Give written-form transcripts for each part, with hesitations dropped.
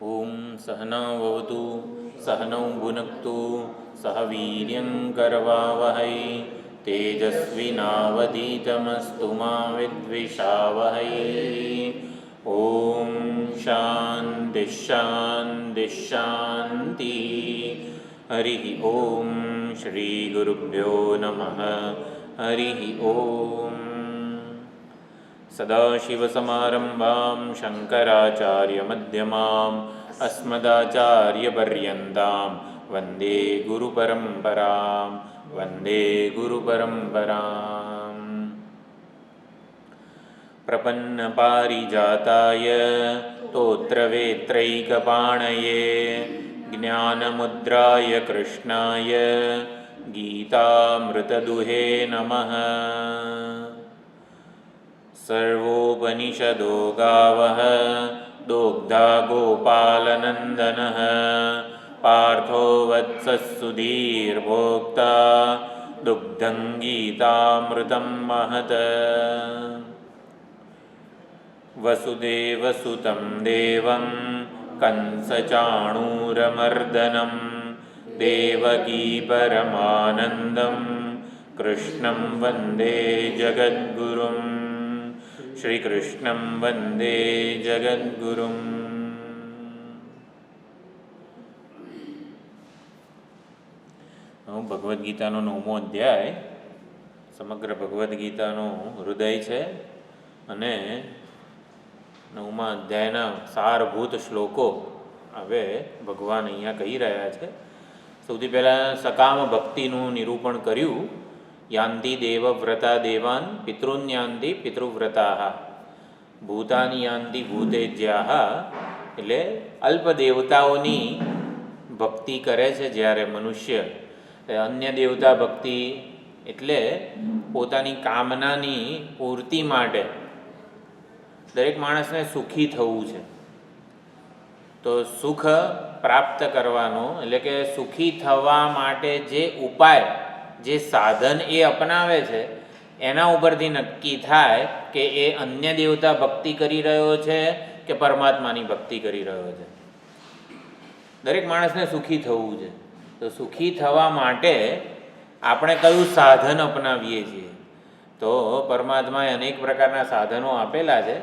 ओम सहनाववतु सहनौ भुनक्तु सह वीर्यं करवावहै तेजस्विनावधीतमस्तु मा विद्विषावहै। ओम शांति शांति शांति। हरि ओम श्री गुरुभ्यो नमः। हरि ओम। सदाशिवसमारम्भां शङ्कराचार्यमध्यमाम् अस्मदाचार्यपर्यन्तां वन्दे गुरुपरम्परां वन्दे गुरुपरम्पराम्। प्रपन्नपारिजाताय तोत्रवेत्रैकपाणये ज्ञानमुद्राय कृष्णाय गीतामृतदुहे नमः। सर्वोपनिषदो गावः दोग्धा गोपालनन्दनः पार्थो वत्सः सुधीर्भोक्ता दुग्धं गीतामृतं महत्। वसुदेवसुतं देवं कंसचाणूरमर्दनं देवकी परमानन्दं कृष्णं वन्दे जगद्गुरुम्। श्रीकृष्णं वन्दे जगद्गुरुम्। ભગવદ્ ગીતાનો 9મો અધ્યાય સમગ્ર ભગવદ્ ગીતાનું હૃદય છે અને 9મા અધ્યાયના સારભૂત શ્લોકો હવે ભગવાન અહીંયા કહી રહ્યા છે. સૌથી પહેલાં સકામ ભક્તિનું નિરૂપણ કર્યું. યાંતિ દેવવ્રતા દેવાન પિતॄન યાંતિ પિતૃવ્રતા ભૂતાની યાંતિ ભૂતેજ્યા. એટલે અલ્પ દેવતાઓની ભક્તિ કરે છે જ્યારે મનુષ્ય. અન્ય દેવતા ભક્તિ એટલે પોતાની કામનાની પૂર્તિ માટે દરેક માણસને સુખી થવું છે. તો સુખ પ્રાપ્ત કરવાનો એટલે કે સુખી થવા માટે જે ઉપાય જે સાધન એ અપનાવે છે એના ઉપરથી નક્કી થાય કે એ અન્ય દેવતા ભક્તિ કરી રહ્યો છે કે પરમાત્માની ભક્તિ કરી રહ્યો છે. દરેક માણસને સુખી થવું છે. તો સુખી થવા માટે આપણે કયું સાધન અપનાવીએ છીએ? તો પરમાત્માએ અનેક પ્રકારના સાધનો આપેલા છે.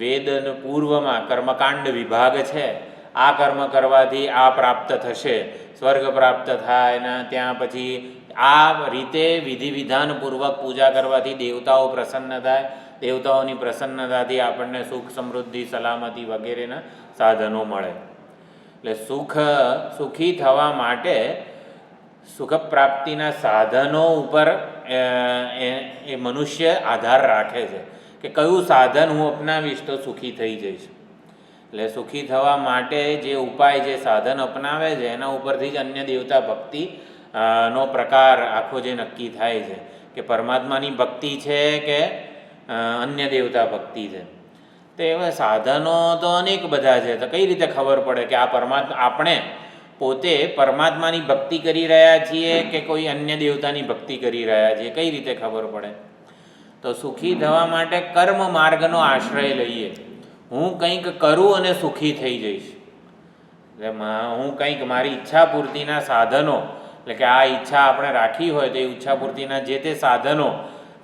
વેદ પૂર્વમાં કર્મકાંડ વિભાગ છે. આ કર્મ કરવાથી આ પ્રાપ્ત થશે, સ્વર્ગ પ્રાપ્ત થાય ને ત્યાં પછી આ રીતે વિધિ વિધાનપૂર્વક પૂજા કરવાથી દેવતાઓ પ્રસન્ન થાય, દેવતાઓની પ્રસન્નતાથી આપણને સુખ સમૃદ્ધિ સલામતી વગેરેના સાધનો મળે. એટલે સુખી થવા માટે સુખ પ્રાપ્તિના સાધનો ઉપર એ મનુષ્ય આધાર રાખે છે કે કયું સાધન હું અપનાવીશ તો સુખી થઈ જઈશ. એટલે સુખી થવા માટે જે ઉપાય જે સાધન અપનાવે છે એના ઉપરથી જ અન્ય દેવતા ભક્તિ નો પ્રકાર આખો જે નક્કી થાય છે કે પરમાત્માની ભક્તિ છે કે અન્ય દેવતા ભક્તિ છે. તો એવા સાધનો તો અનેક બધા છે. તો કઈ રીતે ખબર પડે કે આ આપણે પોતે પરમાત્માની ભક્તિ કરી રહ્યા છીએ કે કોઈ અન્ય દેવતાની ભક્તિ કરી રહ્યા છીએ? કઈ રીતે ખબર પડે? તો સુખી થવા માટે કર્મ માર્ગનો આશ્રય લઈએ. હું કંઈક કરું અને સુખી થઈ જઈશ. હું કંઈક મારી ઈચ્છા પૂર્તિના સાધનો એટલે કે આ ઈચ્છા આપણે રાખી હોય તો એ ઈચ્છા પૂર્તિના જે તે સાધનો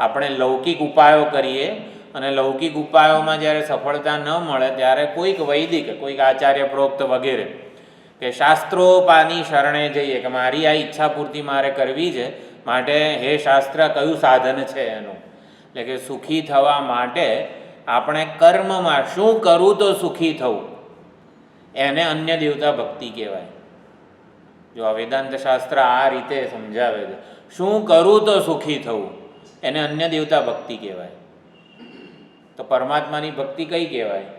આપણે લૌકિક ઉપાયો કરીએ અને લૌકિક ઉપાયોમાં જ્યારે સફળતા ન મળે ત્યારે કોઈક વૈદિક કોઈક આચાર્ય પ્રોક્ત વગેરે કે શાસ્ત્રોપાની શરણે જઈએ કે મારી આ ઈચ્છા પૂર્તિ મારે કરવી છે, માટે હે શાસ્ત્ર કયું સાધન છે એનું. એટલે કે સુખી થવા માટે આપણે કર્મમાં શું કરું તો સુખી થવું એને અન્ય દેવતા ભક્તિ કહેવાય. જો આ વેદાંત શાસ્ત્ર આ રીતે સમજાવે છે, શું કરું તો સુખી થવું એને અન્ય દેવતા ભક્તિ કહેવાય. તો પરમાત્માની ભક્તિ કઈ કહેવાય?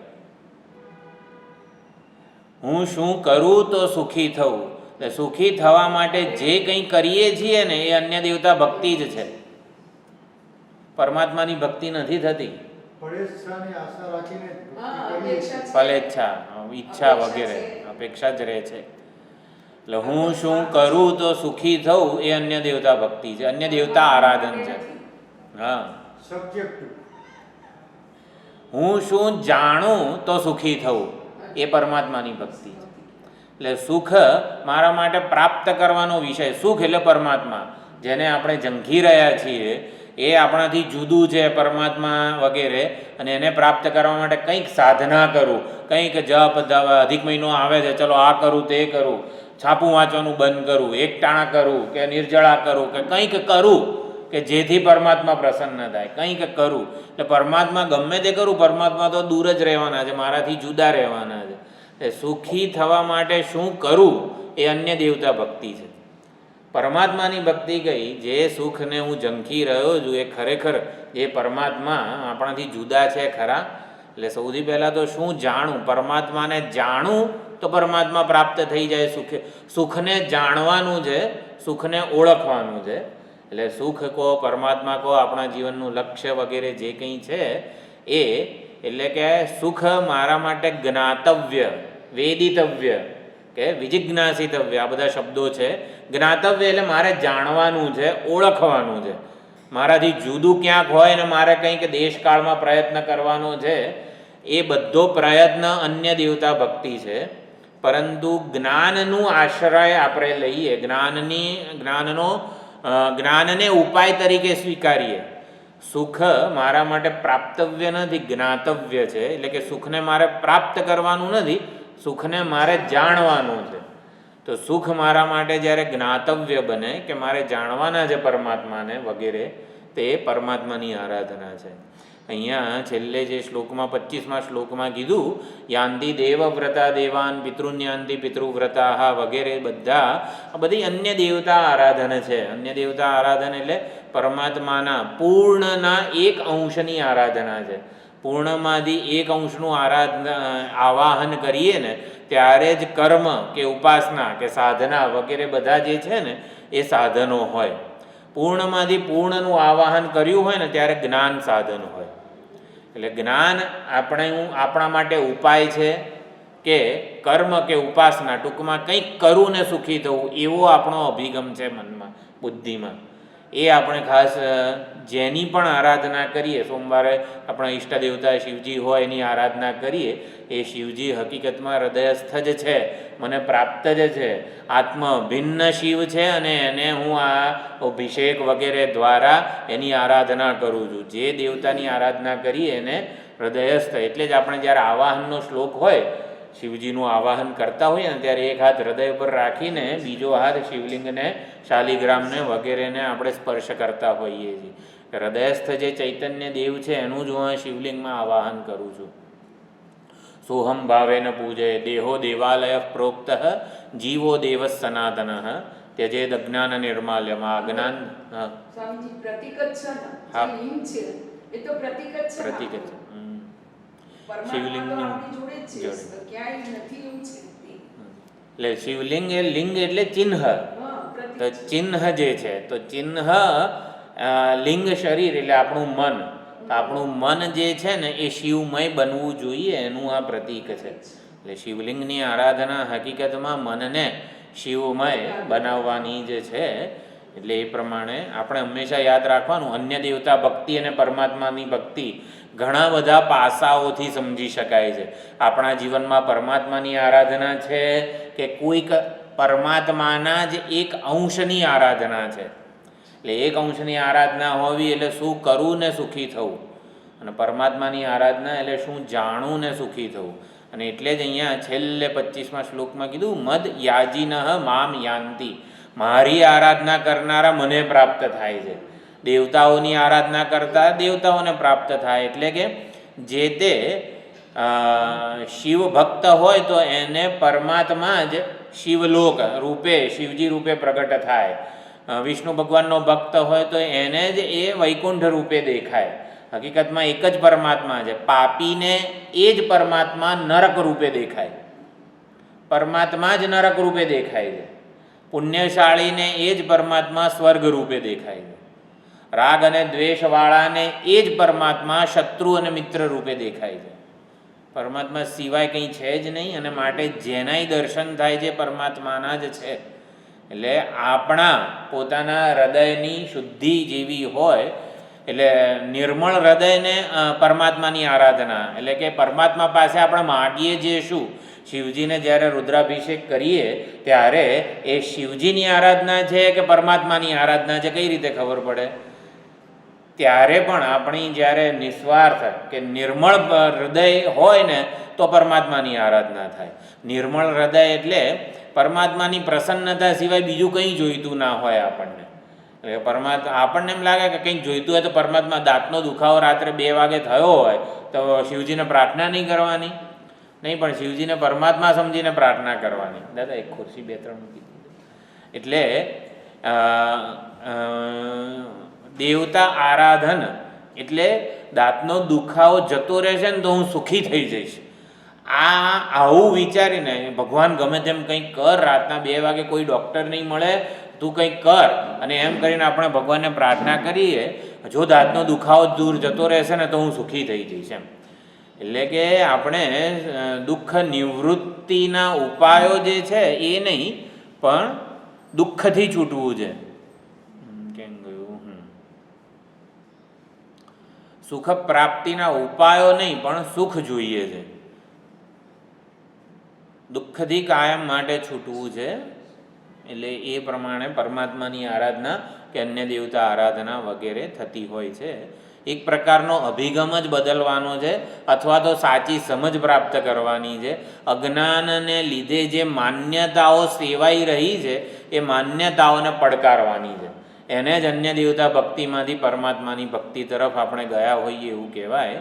હું શું કરું તો સુખી થવું. એટલે સુખી થવા માટે જે કંઈ કરીએ છીએ ને એ અન્ય દેવતા ભક્તિ જ છે. પરમાત્માની ભક્તિ નથી થતી. ફલેચ્છા ઈચ્છા વગેરે અપેક્ષા જ રહે છે. એટલે હું શું કરું તો સુખી થવું એ અન્ય દેવતા ભક્તિ છે, અન્ય દેવતા આરાધન છે. હા, હું શું જાણું તો સુખી થવું એ પરમાત્માની ભક્તિ છે. એટલે સુખ મારા માટે પ્રાપ્ત કરવાનો વિષય, સુખ એટલે પરમાત્મા, જેને આપણે ઝંખી રહ્યા છીએ એ આપણાથી જુદું છે પરમાત્મા વગેરે, અને એને પ્રાપ્ત કરવા માટે કંઈક સાધના કરું, કંઈક જપ અધિક મહિનો આવે છે ચલો આ કરું તે કરું, છાપું વાંચવાનું બંધ કરું, એકટાણા કરું કે નિર્જળા કરું કે કંઈક કરું કે જેથી પરમાત્મા પ્રસન્ન થાય, કંઈક કરું. એટલે પરમાત્મા ગમે તે કરું, પરમાત્મા તો દૂર જ રહેવાના છે, મારાથી જુદા રહેવાના છે. એટલે સુખી થવા માટે શું કરું એ અન્ય દેવતા ભક્તિ છે. પરમાત્માની ભક્તિ કઈ, જે સુખને હું ઝંખી રહ્યો છું એ ખરેખર એ પરમાત્મા આપણાથી જુદા છે ખરા. એટલે સૌથી પહેલાં તો શું જાણું, પરમાત્માને જાણું તો પરમાત્મા પ્રાપ્ત થઈ જાય. સુખને જાણવાનું છે, સુખને ઓળખવાનું છે. એટલે સુખ કહો, પરમાત્મા કહો, આપણા જીવનનું લક્ષ્ય વગેરે જે કંઈ છે એ, એટલે કે સુખ મારા માટે જ્ઞાતવ્ય, વેદિતવ્ય કે વિજિજ્ઞાસિતવ્ય, આ બધા શબ્દો છે. જ્ઞાતવ્ય એટલે મારે જાણવાનું છે, ઓળખવાનું છે. મારાથી જુદું ક્યાંક હોય ને મારે કંઈક દેશકાળમાં પ્રયત્ન કરવાનો છે, એ બધો પ્રયત્ન અન્ય દેવતા ભક્તિ છે. પરંતુ જ્ઞાનનું આશ્રય આપણે લઈએ, જ્ઞાનને ઉપાય તરીકે સ્વીકારીએ. સુખ મારા માટે પ્રાપ્તવ્ય નથી, જ્ઞાતવ્ય છે. એટલે કે સુખને મારે પ્રાપ્ત કરવાનું નથી, સુખને મારે જાણવાનું છે. તો સુખ મારા માટે જ્યારે જ્ઞાતવ્ય બને કે મારે જાણવાના છે પરમાત્માને વગેરે, તે પરમાત્માની આરાધના છે. અહીંયા છેલ્લે જે શ્લોકમાં 25મા શ્લોકમાં કીધું, યાંતિ દેવવ્રતા દેવાન પિતૃન્યાંતિ પિતૃવ્રતા વગેરે, આ બધી અન્ય દેવતા આરાધન છે. અન્ય દેવતા આરાધન એટલે પરમાત્માના પૂર્ણના એક અંશની આરાધના છે. પૂર્ણમાંથી એક અંશનું આવાહન કરીએ ને ત્યારે જ કર્મ કે ઉપાસના કે સાધના વગેરે બધા જે છે ને એ સાધનો હોય. પૂર્ણમાંથી પૂર્ણનું આવાહન કર્યું હોય ને ત્યારે જ્ઞાન સાધન હોય. એટલે જ્ઞાન આપણા માટે ઉપાય છે કે કર્મ કે ઉપાસના, ટૂંકમાં કંઈક કરું ને સુખી થવું, એવો આપણો અભિગમ છે મનમાં, બુદ્ધિમાં. એ આપણે ખાસ જેની પણ આરાધના કરીએ, સોમવારે આપણા ઈષ્ટ દેવતા શિવજી હોય એની આરાધના કરીએ, એ શિવજી હકીકતમાં હૃદયસ્થ જ છે, મને પ્રાપ્ત જ છે, આત્મ ભિન્ન શિવ છે, અને એને હું આ અભિષેક વગેરે દ્વારા એની આરાધના કરું છું. જે દેવતાની આરાધના કરીએ એને હૃદયસ્થ. એટલે જ આપણે જ્યારે આવાહનનો શ્લોક હોય, શિવજીનું આવાહન કરતા હોઈએ ને ત્યારે એક હાથ હૃદય પર રાખીને બીજો હાથ શિવલિંગને, શાલિગ્રામને વગેરેને આપણે સ્પર્શ કરતા હોઈએ છીએ. હૃદયસ્થ જે ચૈતન્ય દેવ છે એનું જ હું શિવલિંગમાં આવાહન કરું છું. સોહમ ભાવેન પૂજય દેહો દેવાલય પ્રોક્ત જીવો દેવ સનાતન ત્યજેદ અજ્ઞાન નિર્માલ્યમાં. અજ્ઞાન પ્રતિક છે શિવલિંગની એટલે શિવલિંગ એ લિંગ એટલે ચિહ્ન. તો ચિહ્ન જે છે, તો ચિહ્ન લિંગ શરીર એટલે આપણું મન. આપણું મન જે છે ને એ શિવમય બનવું જોઈએ, એનું આ પ્રતીક છે. એટલે શિવલિંગની આરાધના હકીકતમાં મનને શિવમય બનાવવાની જ છે. એટલે એ પ્રમાણે આપણે હંમેશા યાદ રાખવાનું, અન્ય દેવતા ભક્તિ અને પરમાત્માની ભક્તિ ઘણા બધા પાસાઓથી સમજી શકાય છે. આપણા જીવનમાં પરમાત્માની આરાધના છે કે કોઈક પરમાત્માના જ એક અંશની આરાધના છે. એટલે એક અંશની આરાધના હોવી એટલે શું કરવું ને સુખી થવું, અને પરમાત્માની આરાધના એટલે શું જાણવું ને સુખી થવું. અને એટલે જ અહીંયા છેલ્લે 25મા શ્લોકમાં કીધું, મદ યાજીનઃ મામ યાંતિ, મારી આરાધના કરનારા મને પ્રાપ્ત થાય છે. દેવતાઓની આરાધના કરતા દેવતાઓને પ્રાપ્ત થાય. એટલે કે જે તે શિવ ભક્ત હોય તો એને પરમાત્મા જ શિવલોક રૂપે, શિવજી રૂપે પ્રગટ થાય. વિષ્ણુ ભગવાનનો ભક્ત હોય તો એને જ એ વૈકુંઠ રૂપે દેખાય. હકીકતમાં એક જ પરમાત્મા છે. પાપીને એ જ પરમાત્મા નરક રૂપે દેખાય, પરમાત્મા જ નરક રૂપે દેખાય છે. પુણ્યશાળીને એ જ પરમાત્મા સ્વર્ગ રૂપે દેખાય છે. રાગ અને દ્વેષવાળાને એ જ પરમાત્મા શત્રુ અને મિત્ર રૂપે દેખાય છે. પરમાત્મા સિવાય કંઈ છે જ નહીં, અને માટે જેનાય દર્શન થાય છે પરમાત્માના જ છે. એટલે આપણા પોતાના હૃદયની શુદ્ધિ જેવી હોય, એટલે નિર્મળ હૃદયને પરમાત્માની આરાધના, એટલે કે પરમાત્મા પાસે આપણે માગીએ જે શું શિવજીને જ્યારે રુદ્રાભિષેક કરીએ ત્યારે એ શિવજીની આરાધના છે કે પરમાત્માની આરાધના છે કઈ રીતે ખબર પડે? ત્યારે પણ આપણી જ્યારે નિસ્વાર્થ કે નિર્મળ હૃદય હોય ને તો પરમાત્માની આરાધના થાય. નિર્મળ હૃદય એટલે પરમાત્માની પ્રસન્નતા સિવાય બીજું કંઈ જોઈતું ના હોય આપણને. એટલે આપણને એમ લાગે કે કંઈક જોઈતું હોય તો પરમાત્મા, દાંતનો દુખાવો રાત્રે 2 વાગે થયો હોય તો શિવજીને પ્રાર્થના નહીં કરવાની? નહીં, પણ શિવજીને પરમાત્મા સમજીને પ્રાર્થના કરવાની. દાદા એક ખુરશી 2-3 મૂકી દીધી. એટલે દેવતા આરાધન એટલે દાંતનો દુખાવો જતો રહેશે ને તો હું સુખી થઈ જઈશ, આવું વિચારીને ભગવાન ગમે તેમ કંઈક કર, રાતના 2 વાગે કોઈ ડૉક્ટર નહીં મળે, તું કંઈક કર, અને એમ કરીને આપણે ભગવાનને પ્રાર્થના કરીએ, જો દાંતનો દુખાવો દૂર જતો રહેશે ને તો હું સુખી થઈ જઈશ એમ. એટલે કે આપણે દુઃખ નિવૃત્તિના ઉપાયો જે છે એ નહીં, પણ દુઃખથી છૂટવું છે. કેમ ગયું? સુખ પ્રાપ્તિના ઉપાયો નહીં, પણ સુખ જોઈએ છે. દુઃખથી કાયમ માટે છૂટવું છે. એટલે એ પ્રમાણે પરમાત્માની આરાધના કે અન્ય દેવતા આરાધના વગેરે થતી હોય છે. એક પ્રકારનો અભિગમ જ બદલવાનો છે, અથવા તો સાચી સમજ પ્રાપ્ત કરવાની છે. અજ્ઞાનને લીધે જે માન્યતાઓ સેવાઈ રહી છે એ માન્યતાઓને પડકારવાની છે. એને જ અન્ય દેવતા ભક્તિમાંથી પરમાત્માની ભક્તિ તરફ આપણે ગયા હોઈએ એવું કહેવાય.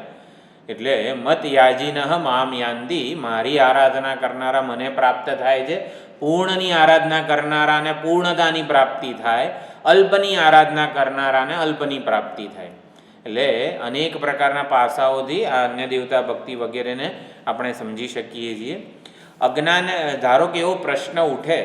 એટલે મત યાજીનઃ મામ યાંતિ, મારી આરાધના કરનારા મને પ્રાપ્ત થાય છે. પૂર્ણની આરાધના કરનારાને પૂર્ણતાની પ્રાપ્તિ થાય, અલ્પની આરાધના કરનારાને અલ્પની પ્રાપ્તિ થાય. એટલે અનેક પ્રકારના પાસાઓથી આ અન્ય દેવતા ભક્તિ વગેરેને આપણે સમજી શકીએ છીએ. અજ્ઞાન, ધારો કે એવો પ્રશ્ન ઉઠે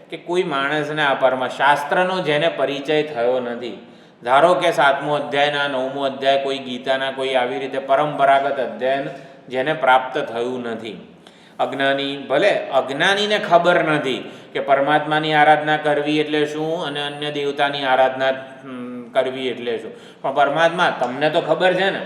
કે કોઈ માણસને આ શાસ્ત્રનો જેને પરિચય થયો નથી, ધારો કે 7મો અધ્યાયના 9મો અધ્યાય, કોઈ ગીતાના કોઈ આવી રીતે પરંપરાગત અધ્યયન જેને પ્રાપ્ત થયું નથી. અજ્ઞાની, ભલે અજ્ઞાનીને ખબર નથી કે પરમાત્માની આરાધના કરવી એટલે શું અને અન્ય દેવતાની આરાધના કરવી એટલે શું, પણ પરમાત્મા તમને તો ખબર છે ને.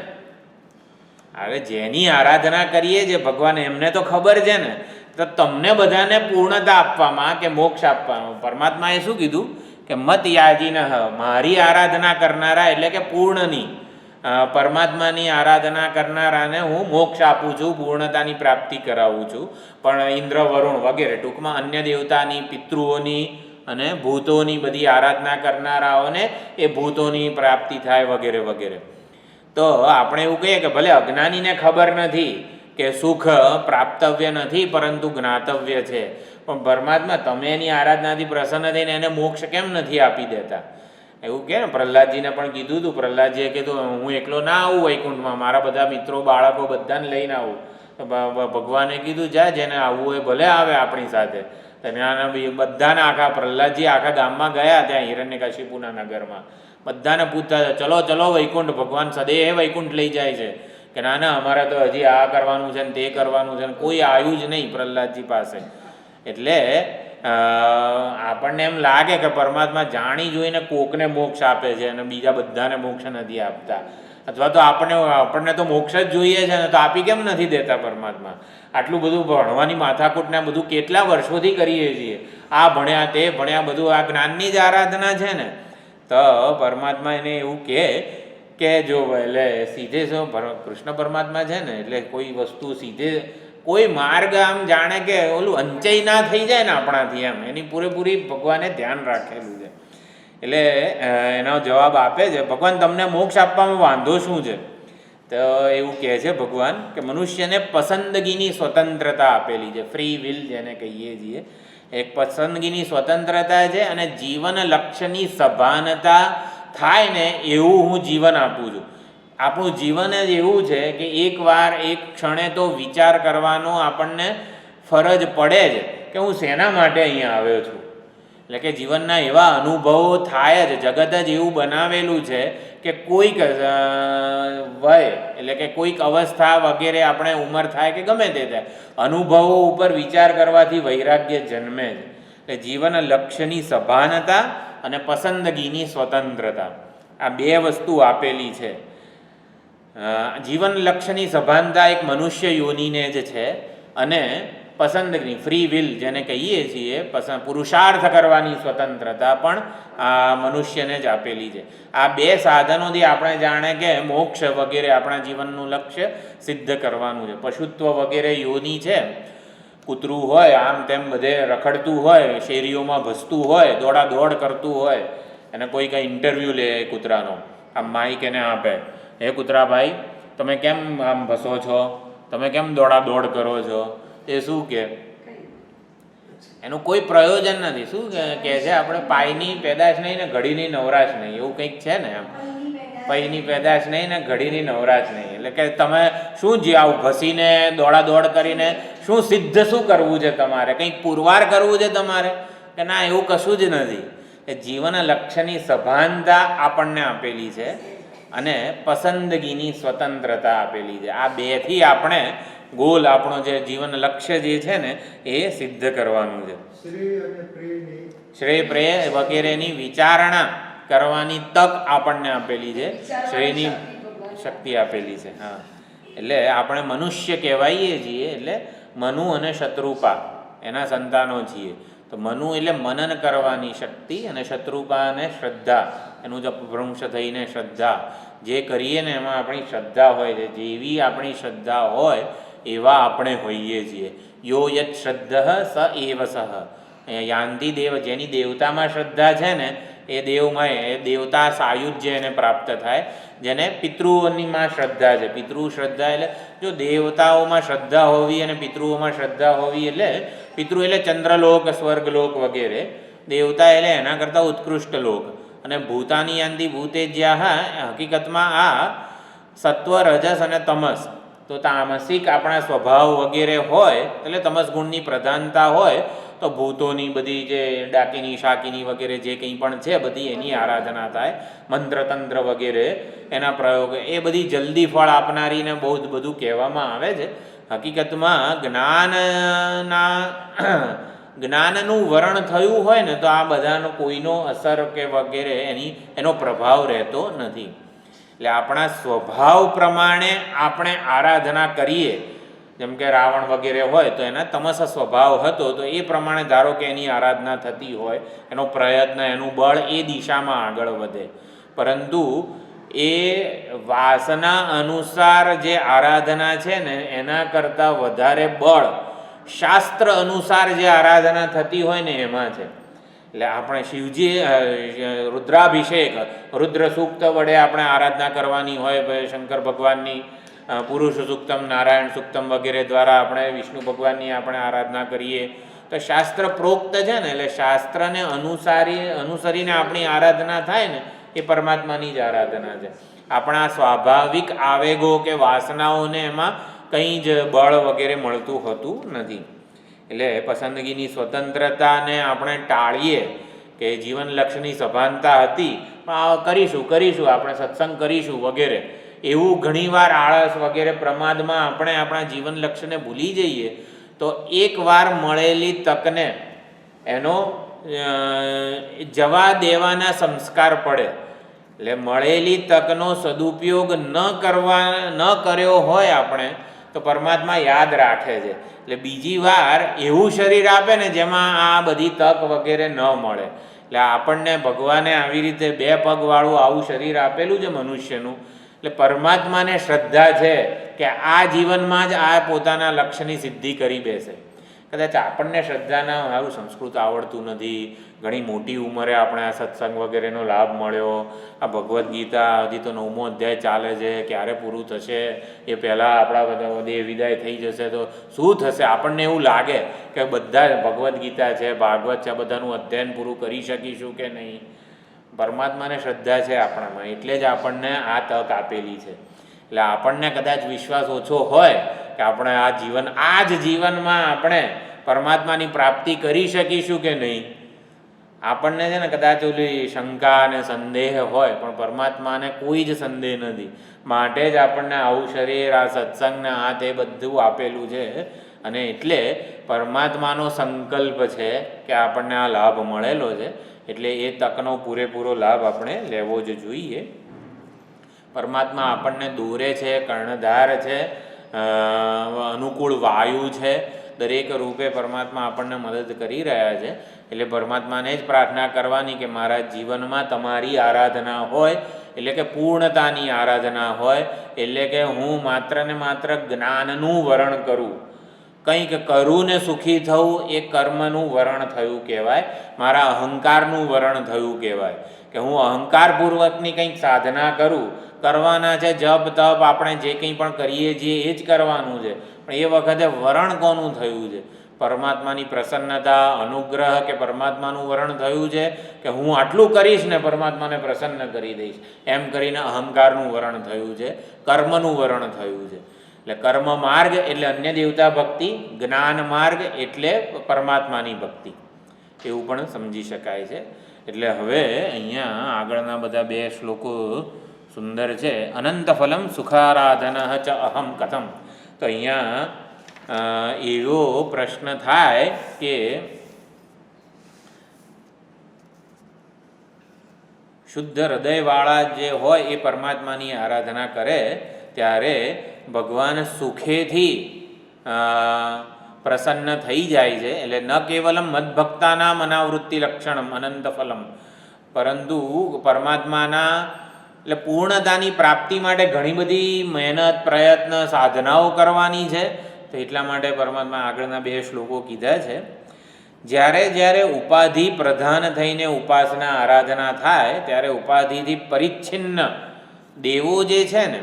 હવે જેની આરાધના કરીએ જે ભગવાન, એમને તો ખબર છે ને. તો તમને બધાને પૂર્ણતા આપવામાં કે મોક્ષ આપવામાં પરમાત્માએ શું કીધું કે મત યાજીનઃ, મારી આરાધના કરનારા એટલે કે પૂર્ણની, પરમાત્માની આરાધના કરનારાને હું મોક્ષ આપું છું, પૂર્ણતાની પ્રાપ્તિ કરાવું છું. પણ ઇન્દ્ર, વરુણ વગેરે, ટૂંકમાં અન્ય દેવતાની, પિતૃઓની અને ભૂતોની બધી આરાધના કરનારાઓને એ ભૂતોની પ્રાપ્તિ થાય વગેરે વગેરે. તો આપણે એવું કહીએ કે ભલે અજ્ઞાનીને ખબર નથી કે સુખ પ્રાપ્તવ્ય નથી પરંતુ જ્ઞાતવ્ય છે, પણ પરમાત્મા તમે એની આરાધનાથી પ્રસન્ન થઈને એને મોક્ષ કેમ નથી આપી દેતા? એવું કે ને, પ્રહલાદજીને પણ કીધું હતું. પ્રહલાદજીએ કીધું હું એકલો ના આવું વૈકુંઠમાં, મારા બધા મિત્રો બાળકો બધાને લઈને આવું. તો ભગવાને કીધું જા, જેને આવવું હોય ભલે આવે આપણી સાથે. બધાને આખા પ્રહલાદજી આખા ગામમાં ગયા, ત્યાં હિરણ્યકશિપુના નગરમાં બધાને પૂછતા હતા, ચલો ચલો વૈકુંઠ, ભગવાન સદૈવ વૈકુંઠ લઈ જાય છે. કે ના ના, અમારે તો હજી આ કરવાનું છે ને તે કરવાનું છે ને, કોઈ આવ્યું જ નહીં પ્રહલાદજી પાસે. એટલે આપણને એમ લાગે કે પરમાત્મા જાણી જોઈને કોકને મોક્ષ આપે છે અને બીજા બધાને મોક્ષ નથી આપતા, અથવા તો આપણને તો મોક્ષ જ જોઈએ છે ને તો આપી કેમ નથી દેતા પરમાત્મા? આટલું બધું ભણવાની માથાકૂટને આ બધું કેટલા વર્ષોથી કરીએ છીએ, આ ભણ્યા તે ભણ્યા, બધું આ જ્ઞાનની જ આરાધના છે ને. તો પરમાત્મા એને એવું કે જો એટલે સીધે શું કૃષ્ણ પરમાત્મા છે ને, એટલે કોઈ વસ્તુ સીધે કોઈ માર્ગ આમ જાણે કે ઓલું અંચય ના થઈ જાય ને આપણાથી, એમ એની પૂરેપૂરી ભગવાને ધ્યાન રાખેલું છે. એટલે એનો જવાબ આપે છે, ભગવાન તમને મોક્ષ આપવામાં વાંધો શું છે? તો એવું કહે છે ભગવાન કે મનુષ્યને પસંદગીની સ્વતંત્રતા આપેલી છે, ફ્રી વિલ જેને કહીએ છીએ. એક પસંદગીની સ્વતંત્રતા છે અને જીવન લક્ષ્યની સભાનતા થાય ને એવું હું જીવન આપું છું. આપણું જીવન જ એવું છે કે એકવાર એક ક્ષણે તો વિચાર કરવાનો આપણને ફરજ પડે જ કે હું શેના માટે અહીંયા આવ્યો છું. એટલે કે જીવનના એવા અનુભવો થાય જ, જગત જ એવું બનાવેલું છે કે કોઈક વય એટલે કે કોઈક અવસ્થા વગેરે આપણે ઉંમર થાય કે ગમે તે થાય, અનુભવો ઉપર વિચાર કરવાથી વૈરાગ્ય જન્મે જ. એટલે જીવન લક્ષ્યની સભાનતા અને પસંદગીની સ્વતંત્રતા, આ 2 વસ્તુ આપેલી છે. જીવન લક્ષ્યની સભાનતા એક મનુષ્ય યોનિને જ છે અને પસંદગી ફ્રી વિલ જેને કહીએ છીએ, પુરુષાર્થ કરવાની સ્વતંત્રતા પણ આ મનુષ્યને જ આપેલી છે. આ બે સાધનોથી આપણે જાણે કે મોક્ષ વગેરે આપણા જીવનનું લક્ષ્ય સિદ્ધ કરવાનું છે. પશુત્વ વગેરે યોની છે, કૂતરું હોય આમ તેમ બધે રખડતું હોય, શેરીઓમાં ભસતું હોય, દોડ કરતું હોય, અને કોઈ કંઈ ઇન્ટરવ્યૂ લે કૂતરાનો, આમ માઇક એને આપે, હે કૂતરા ભાઈ તમે કેમ આમ ભસો છો, તમે કેમ દોડ કરો છો, એ શું કે એનું કોઈ પ્રયોજન નથી. શું કહે છે આપણે પાયની પેદાશ નહીં ને ઘડીની નવરાશ નહીં, એવું કંઈક છે ને, એમ પૈની પેદાશ નહીં ને ઘડીની નવરાશ નહીં. એટલે કે તમે શું જે આવું ઘસીને દોડ કરીને શું સિદ્ધ શું કરવું છે તમારે, કંઈક પુરવાર કરવું છે તમારે, કે ના એવું કશું જ નથી. એ જીવન લક્ષ્યની સભાનતા આપણને આપેલી છે અને પસંદગીની સ્વતંત્રતા આપેલી છે. આ બેથી આપણે ગોલ આપણો જે જીવન લક્ષ્ય જે છે ને એ સિદ્ધ કરવાનું છે. શ્રેય પ્રેય વગેરેની વિચારણા કરવાની તક આપણને આપેલી છે, શ્રેયની શક્તિ આપેલી છે. હા, એટલે આપણે મનુષ્ય કહેવાઈએ છીએ, એટલે મનુ અને શત્રુપા એના સંતાનો છીએ. તો મનુ એટલે મનન કરવાની શક્તિ, અને શત્રુપા અને શ્રદ્ધા, એનું જ ભ્રંશ થઈને શ્રદ્ધા, જે કરીએ ને એમાં આપણી શ્રદ્ધા હોય છે. જેવી આપણી શ્રદ્ધા હોય એવા આપણે હોઈએ છીએ. યો યત શ્રદ્ધઃ સ એવ સહ યાંતિ દેવ, જેની દેવતામાં શ્રદ્ધા છે ને એ દેવમય, એ દેવતા સાયુજ્ય એને પ્રાપ્ત થાય. જેને પિતૃઓનીમાં શ્રદ્ધા છે, પિતૃ શ્રદ્ધા એટલે જો દેવતાઓમાં શ્રદ્ધા હોવી અને પિતૃઓમાં શ્રદ્ધા હોવી, એટલે પિતૃ એટલે ચંદ્રલોક, સ્વર્ગલોક વગેરે, દેવતા એટલે એના કરતાં ઉત્કૃષ્ટ લોક. અને ભૂતાની યાંતિ ભૂતેજ્યા, હકીકતમાં આ સત્વ, રજસ અને તમસ, તો તામસિક આપણા સ્વભાવ વગેરે હોય એટલે તમસ ગુણની પ્રધાનતા હોય તો ભૂતોની બધી જે ડાકીની શાકીની વગેરે જે કંઈ પણ છે બધી એની આરાધના થાય, મંત્રતંત્ર વગેરે એના પ્રયોગ, એ બધી જલ્દી ફળ આપનારીને બહુ જ બધું કહેવામાં આવે છે. હકીકતમાં જ્ઞાનનું વરણ થયું હોય ને તો આ બધાનો કોઈનો અસર કે વગેરે એનો પ્રભાવ રહેતો નથી. એટલે આપણા સ્વભાવ પ્રમાણે આપણે આરાધના કરીએ, જેમ કે રાવણ વગેરે હોય તો એના તમસ સ્વભાવ હતો, તો એ પ્રમાણે ધારો કે એની આરાધના થતી હોય, એનો પ્રયત્ન, એનું બળ એ દિશામાં આગળ વધે. પરંતુ એ વાસના અનુસાર જે આરાધના છે ને એના કરતાં વધારે બળ શાસ્ત્ર અનુસાર જે આરાધના થતી હોય ને એમાં છે. એટલે આપણે શિવજી રુદ્રાભિષેક, રુદ્ર સૂક્ત વડે આપણે આરાધના કરવાની હોય, શંકર ભગવાનની પુરુષ સૂક્તમ, નારાયણ સૂક્તમ વગેરે દ્વારા આપણે વિષ્ણુ ભગવાનની આપણે આરાધના કરીએ તો શાસ્ત્ર પ્રોક્ત છે ને, એટલે શાસ્ત્રને અનુસરીને આપણી આરાધના થાય ને એ પરમાત્માની જ આરાધના છે. આપણા સ્વાભાવિક આવેગો કે વાસનાઓને એમાં કંઈ જ બળ વગેરે મળતું હોતું નથી. એટલે પસંદગીની સ્વતંત્રતાને આપણે ટાળીએ કે જીવન લક્ષ્યની સભાનતા હતી કરીશું આપણે સત્સંગ કરીશું વગેરે, એવું ઘણીવાર આળસ વગેરે પ્રમાદમાં આપણે આપણા જીવન લક્ષ્યને ભૂલી જઈએ તો એકવાર મળેલી તકને એનો જવા દેવાના સંસ્કાર પડે. એટલે મળેલી તકનો સદુપયોગ ન કર્યો હોય આપણે તો પરમાત્મા યાદ રાખે છે. એટલે બીજી વાર એવું શરીર આપે ને જેમાં આ બધી તક વગેરે ન મળે. એટલે આપણને ભગવાને આવી રીતે 2 પગવાળું આવું શરીર આપેલું છે મનુષ્યનું. એટલે પરમાત્માને શ્રદ્ધા છે કે આ જીવનમાં જ આ પોતાના લક્ષ્યની સિદ્ધિ કરી બેસે. કદાચ આપણને શ્રદ્ધાના સારું સંસ્કૃત આવડતું નથી, ઘણી મોટી ઉંમરે આપણે આ સત્સંગ વગેરેનો લાભ મળ્યો, આ ભગવદ્ ગીતા હજી તો 9મો અધ્યાય ચાલે છે, ક્યારે પૂરું થશે એ પહેલાં આપણા બધા દેહ વિદાય થઈ જશે તો શું થશે, આપણને એવું લાગે કે બધા ભગવદ્ ગીતા છે, ભાગવત છે, બધાનું અધ્યયન પૂરું કરી શકીશું કે નહીં. પરમાત્માને શ્રદ્ધા છે આપણામાં, એટલે જ આપણને આ તક આપેલી છે. એટલે આપણને કદાચ વિશ્વાસ ઓછો હોય કે આપણે આ જ જીવનમાં આપણે પરમાત્માની પ્રાપ્તિ કરી શકીશું કે નહીં, આપણને છે ને કદાચ ઓલી શંકા અને સંદેહ હોય, પણ પરમાત્માને કોઈ જ સંદેહ નથી. માટે જ આપણને આવું શરીર, આ સત્સંગને આ તે બધું આપેલું છે. અને એટલે પરમાત્માનો સંકલ્પ છે કે આપણને આ લાભ મળેલો છે, એટલે એ તકનો પૂરેપૂરો લાભ આપણે લેવો જ જોઈએ. પરમાત્મા આપણને દોરે છે, કર્ણધાર છે, અનુકૂળ વાયુ છે, દરેક રૂપે પરમાત્મા આપણને મદદ કરી રહ્યા છે. એટલે પરમાત્માને જ પ્રાર્થના કરવાની કે મારા જીવનમાં તમારી આરાધના હોય, એટલે કે પૂર્ણતાની આરાધના હોય, એટલે કે હું માત્ર ને માત્ર જ્ઞાનનું વરણ કરું. કંઈક કરું ને સુખી થવું એ કર્મનું વરણ થયું કહેવાય, મારા અહંકારનું વરણ થયું કહેવાય. કે હું અહંકારપૂર્વકની કંઈક સાધના કરું, કરવાના છે જપ તપ આપણે જે કંઈ પણ કરીએ છીએ એ જ કરવાનું છે, પણ એ વખતે વરણ કોનું થયું છે? પરમાત્માની પ્રસન્નતા, અનુગ્રહ કે પરમાત્માનું વરણ થયું છે કે હું આટલું કરીશ ને પરમાત્માને પ્રસન્ન કરી દઈશ, એમ કરીને અહંકારનું વરણ થયું છે, કર્મનું વરણ થયું છે. એટલે કર્મ માર્ગ એટલે અન્ય દેવતા ભક્તિ, જ્ઞાન માર્ગ એટલે પરમાત્માની ભક્તિ, એવું પણ સમજી શકાય છે. એટલે હવે અહીંયા આગળના બધા 2 શ્લોકો સુંદર છે. અનંત ફલમ સુખારાધન ચ અહમ કથમ. તો અહીંયા એવો પ્રશ્ન થાય કે શુદ્ધ હૃદયવાળા જે હોય એ પરમાત્માની આરાધના કરે ત્યારે ભગવાન સુખેથી પ્રસન્ન થઈ જાય છે. એટલે ન કેવલમ મદભક્તાનામ અનાવૃત્તિ લક્ષણમ અનંત ફલમ, પરંતુ પરમાત્માના એટલે પૂર્ણતાની પ્રાપ્તિ માટે ઘણી બધી મહેનત, પ્રયત્ન, સાધનાઓ કરવાની છે. તો એટલા માટે પરમાત્મા આગળના 2 શ્લોકો કીધા છે. જ્યારે જ્યારે ઉપાધિ પ્રધાન થઈને ઉપાસના આરાધના થાય ત્યારે ઉપાધિથી પરિચ્છિન્ન દેવો જે છે ને,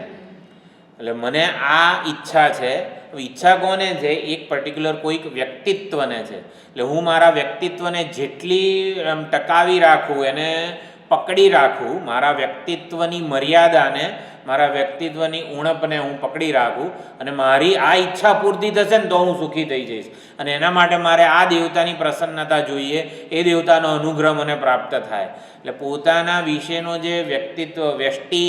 એટલે મને આ ઈચ્છા છે, ઈચ્છા કોને છે? એક પર્ટિક્યુલર કોઈક વ્યક્તિત્વને છે. એટલે હું મારા વ્યક્તિત્વને જેટલી ટકાવી રાખું, એને પકડી રાખું, મારા વ્યક્તિત્વની મર્યાદાને, મારા વ્યક્તિત્વની ઉણપને હું પકડી રાખું અને મારી આ ઈચ્છા પૂર્તિ થશે ને તો હું સુખી થઈ જઈશ. અને એના માટે મારે આ દેવતાની પ્રસન્નતા જોઈએ, એ દેવતાનો અનુગ્રહ મને પ્રાપ્ત થાય. એટલે પોતાના વિશેનો જે વ્યક્તિત્વ, વ્યષ્ટિ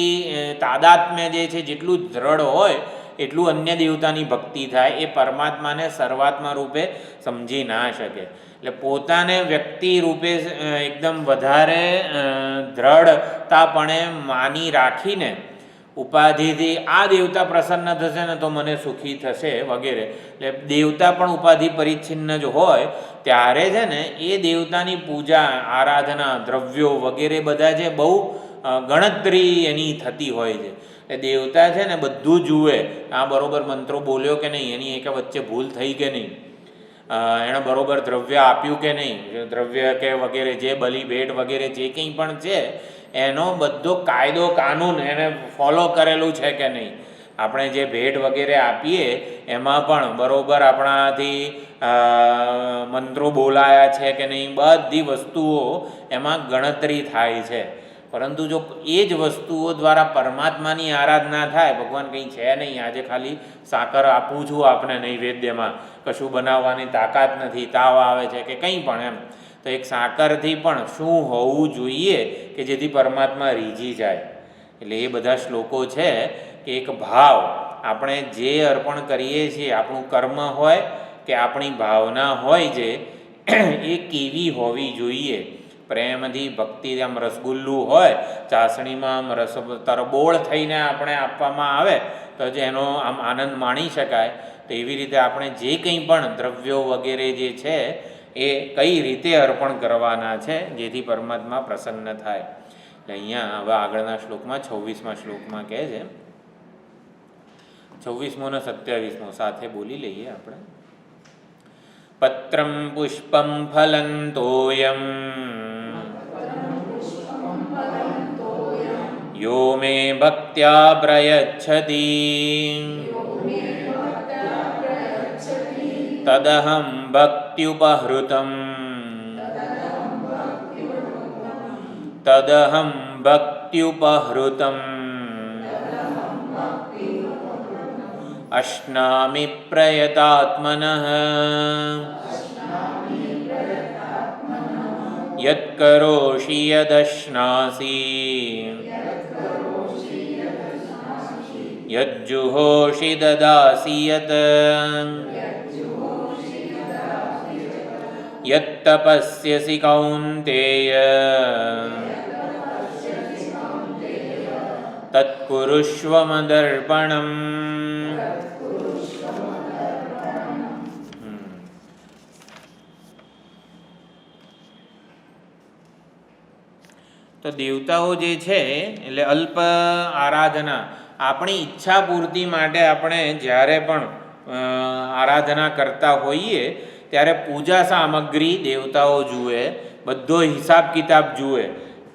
તાદાત્મ્ય જે છે જેટલું દ્રઢ હોય એટલું અન્ય દેવતાની ભક્તિ થાય. એ પરમાત્માને સર્વાત્મા રૂપે સમજી ના શકે. એટલે પોતાને વ્યક્તિ રૂપે એકદમ વધારે દ્રઢતાપણે માની રાખીને ઉપાધિથી આ દેવતા પ્રસન્ન થશે ને તો મને સુખી થશે વગેરે, એટલે દેવતા પણ ઉપાધિ પરિચ્છિન્ન જ હોય ત્યારે છે ને એ દેવતાની પૂજા, આરાધના, દ્રવ્યો વગેરે બધા છે બહુ ગણતરી એની થતી હોય છે. એ દેવતા છે ને બધું જુએ, આ બરોબર મંત્રો બોલ્યો કે નહીં, એની એક વચ્ચે ભૂલ થઈ કે નહીં, એણે બરોબર દ્રવ્ય આપ્યું કે નહીં, દ્રવ્ય કે વગેરે જે બલિ ભેટ વગેરે જે કંઈ પણ છે એનો બધો કાયદો કાનૂન એને ફોલો કરેલું છે કે નહીં. આપણે જે ભેટ વગેરે આપીએ એમાં પણ બરોબર આપણાથી મંત્રો બોલાયા છે કે નહીં, બધી વસ્તુઓ એમાં ગણતરી થાય છે. પરંતુ જો એ જ વસ્તુઓ દ્વારા પરમાત્માની આરાધના થાય, ભગવાન કંઈ છે નહીં, આજે ખાલી સાકર આપું છું આપને નૈવેદ્યમાં, કશું બનાવવાની તાકાત નથી, તાવ આવે છે કે કંઈ પણ એમ, તો એક સાકરથી પણ શું હોવું જોઈએ કે જેથી પરમાત્મા રીઝી જાય. એટલે એ બધા શ્લોકો છે કે એક ભાવ, આપણે જે અર્પણ કરીએ છીએ, આપણું કર્મ હોય કે આપણી ભાવના હોય જે, એ કેવી હોવી જોઈએ. પ્રેમથી, ભક્તિ, આમ રસગુલ્લું હોય ચાસણીમાં આમ રસ તરબોળ થઈને આપણે આપવામાં આવે તો જ એનો આમ આનંદ માણી શકાય. તો એવી રીતે આપણે જે કંઈ પણ દ્રવ્યો વગેરે જે છે એ કઈ રીતે અર્પણ કરવાના છે જેથી પરમાત્મા પ્રસન્ન થાય. એટલે અહીંયા હવે આગળના શ્લોકમાં 26મા શ્લોકમાં કહે છે, 26મો અને 27મો સાથે બોલી લઈએ આપણે. પત્રમ પુષ્પમ ફલં તોયમ યો મે ભક્ત્યા પ્રયચ્છતિ તદહં ભક્ત્યુપહૃતમ તદહં ભક્ત્યુપહૃતમ અશ્નામિ પ્રયતાત્મનઃ યત્ કરોષિ યદશ્નાસી યજ્જુહોષિ દદાસી યત યત્તપસ્યસિ કૌન્તેય તત્કુરુષ્વ મદર્પણમ. તો દેવતાઓ જે છે એટલે અલ્પ આરાધના, આપણી ઈચ્છા પૂર્તિ માટે આપણે જ્યારે પણ આરાધના કરતા હોઈએ ત્યારે પૂજા સામગ્રી દેવતાઓ જુએ, બધો હિસાબ કિતાબ જુએ.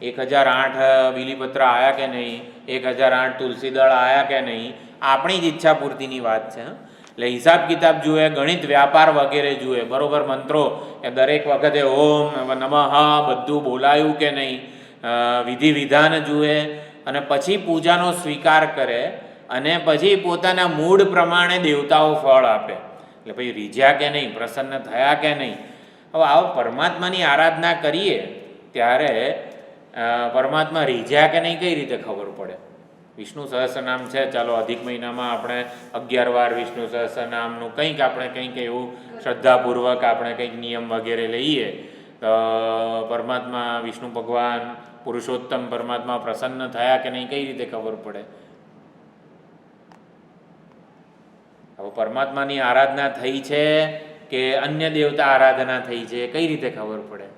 1008 બીલીપત્ર આવ્યા કે નહીં, 1008 તુલસીદળ આવ્યા કે નહીં, આપણી જ ઈચ્છા પૂર્તિની વાત છે. એટલે હિસાબ કિતાબ જુએ, ગણિત વ્યાપાર વગેરે જુએ, બરોબર મંત્રો એ દરેક વખતે ઓમ નમઃ બધું બોલાયું કે નહીં, વિધિ વિધાન જુએ, અને પછી પૂજાનો સ્વીકાર કરે, અને પછી પોતાના મૂડ પ્રમાણે દેવતાઓ ફળ આપે. એટલે ભાઈ રીઝ્યા કે નહીં, પ્રસન્ન થયા કે નહીં. હવે આવો પરમાત્માની આરાધના કરીએ ત્યારે પરમાત્મા રીઝ્યા કે નહીં કઈ રીતે ખબર પડે? વિષ્ણુ સહસ્રનામ છે, ચાલો અધિક મહિનામાં આપણે 11 વાર વિષ્ણુ સહસ્રનામનું કંઈક આપણે કંઈક એવું શ્રદ્ધાપૂર્વક આપણે કંઈક નિયમ વગેરે લઈએ તો પરમાત્મા વિષ્ણુ ભગવાન પુરુષોત્તમ પરમાત્મા પ્રસન્ન થયા કે નહીં કઈ રીતે ખબર પડે? હવે પરમાત્માની આરાધના થઈ છે કે અન્ય દેવતા આરાધના થઈ છે કઈ રીતે ખબર પડે?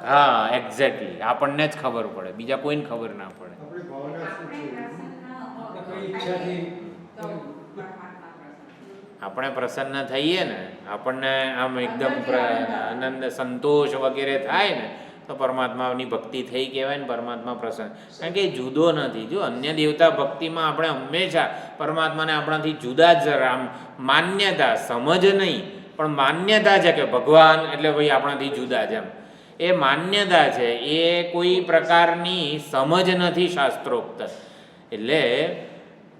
હા, એક્ઝેક્ટલી, આપણને જ ખબર પડે, બીજા કોઈને ખબર ના પડે. આપણે પ્રસન્ન થઈએ ને, આપણને આમ એકદમ આનંદ સંતોષ વગેરે થાય ને તો પરમાત્માની ભક્તિ થઈ કહેવાય ને, પરમાત્મા પ્રસન્ન. કારણ કે એ જુદો નથી. જો અન્ય દેવતા ભક્તિમાં આપણે હંમેશા પરમાત્માને આપણાથી જુદા જ આમ માન્યતા, સમજ નહીં પણ માન્યતા છે કે ભગવાન એટલે ભાઈ આપણાથી જુદા જ, એમ એ માન્યતા છે, એ કોઈ પ્રકારની સમજ નથી શાસ્ત્રોક્ત. એટલે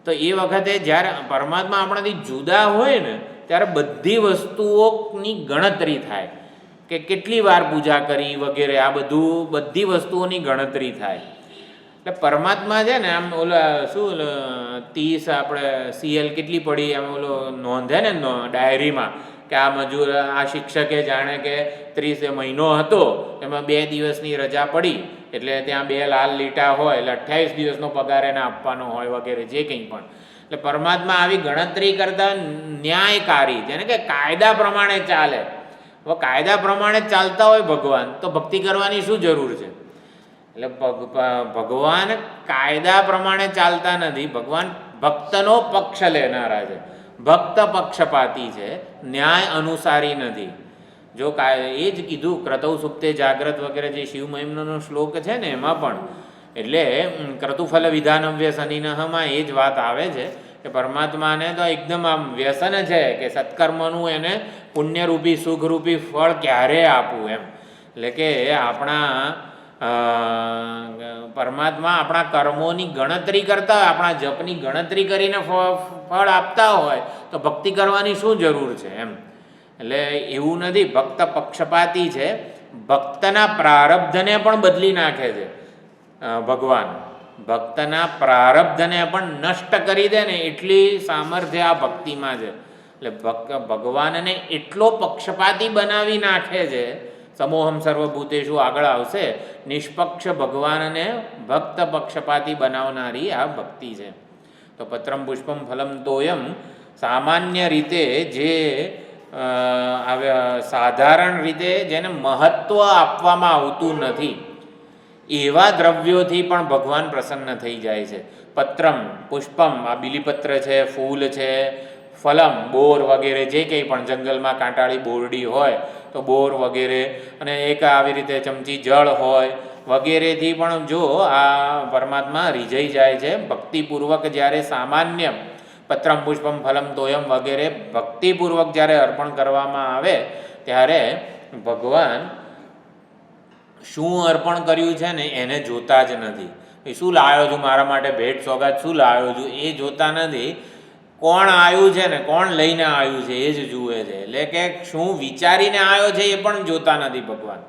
તો એ વખતે જ્યારે પરમાત્મા આપણાથી જુદા હોય ને ત્યારે બધી વસ્તુઓની ગણતરી થાય કે કેટલી વાર પૂજા કરી વગેરે, આ બધું બધી વસ્તુઓની ગણતરી થાય. એટલે પરમાત્મા છે ને આમ ઓલા શું 30 આપણે CL કેટલી પડી આમ ઓલો નોંધે ને ડાયરીમાં કે આ મજૂર આ શિક્ષકે જાણે કે 30 મહિનો હતો એમાં 2 દિવસની રજા પડી એટલે ત્યાં 2 લાલ લીટા હોય એટલે 28 દિવસનો પગાર એને આપવાનો હોય વગેરે જે કંઈ પણ. એટલે પરમાત્મા આવી ગણતરી કરતા ન્યાયકારી, જેને કે કાયદા પ્રમાણે ચાલે. હવે કાયદા પ્રમાણે ચાલતા હોય ભગવાન તો ભક્તિ કરવાની શું જરૂર છે? એટલે ભગવાન કાયદા પ્રમાણે ચાલતા નથી, ભગવાન ભક્તનો પક્ષ લેનારા છે, ભક્ત પક્ષપાતી છે, ન્યાય અનુસારી નથી. જો એ જ કીધું ક્રતૌ સુપ્તે જાગ્રત વગેરે જે શિવ મહિમ્નનો શ્લોક છે ને એમાં પણ, એટલે ક્રતુફલ વિધાનવ્ય શનિનહમાં એ જ વાત આવે છે કે પરમાત્માને તો એકદમ આમ વ્યસન છે કે સત્કર્મનું એને પુણ્યરૂપી સુખરૂપી ફળ ક્યારે આપવું એમ. એટલે કે આપણા પરમાત્મા આપણા કર્મોની ગણતરી કરતા હોય, આપણા જપની ગણતરી કરીને ફળ આપતા હોય તો ભક્તિ કરવાની શું જરૂર છે એમ. એટલે એવું નથી, ભક્ત પક્ષપાતી છે, ભક્તના પ્રારબ્ધને પણ બદલી નાખે છે ભગવાન. ભક્તના પ્રારબ્ધને પણ નષ્ટ કરી દે ને એટલી સામર્થ્ય આ ભક્તિમાં છે. એટલે ભગવાનને એટલો પક્ષપાતી બનાવી નાખે છે. સમોહમ સર્વભૂતેષુ આગળ આવશે. નિષ્પક્ષ ભગવાનને ભક્ત પક્ષપાતી બનાવનારી આ ભક્તિ છે. તો પત્રમ પુષ્પમ ફલમ તોયમ સામાન્ય રીતે જે સાધારણ રીતે જેને મહત્ત્વ આપવામાં આવતું નથી એવા દ્રવ્યોથી પણ ભગવાન પ્રસન્ન થઈ જાય છે. પત્રમ પુષ્પમ, આ બીલીપત્ર છે, ફૂલ છે, ફલમ બોર વગેરે જે કંઈ પણ જંગલમાં કાંટાળી બોરડી હોય તો બોર વગેરે, અને એક આવી રીતે ચમચી જળ હોય વગેરેથી પણ જો આ પરમાત્મા રીઝાઈ જાય છે. ભક્તિપૂર્વક જ્યારે સામાન્ય પત્રમ પુષ્પમ ફલમ તોયમ વગેરે ભક્તિપૂર્વક જ્યારે અર્પણ કરવામાં આવે ત્યારે ભગવાન શું અર્પણ કર્યું છે ને એને જોતા જ નથી. શું લાવ્યો છું મારા માટે ભેટ સોગાદ, શું લાવ્યો છું એ જોતા નથી. કોણ આવ્યું છે ને કોણ લઈને આવ્યું છે એ જ જુએ છે. એટલે કે શું વિચારીને આવ્યો છે એ પણ જોતા નથી ભગવાન.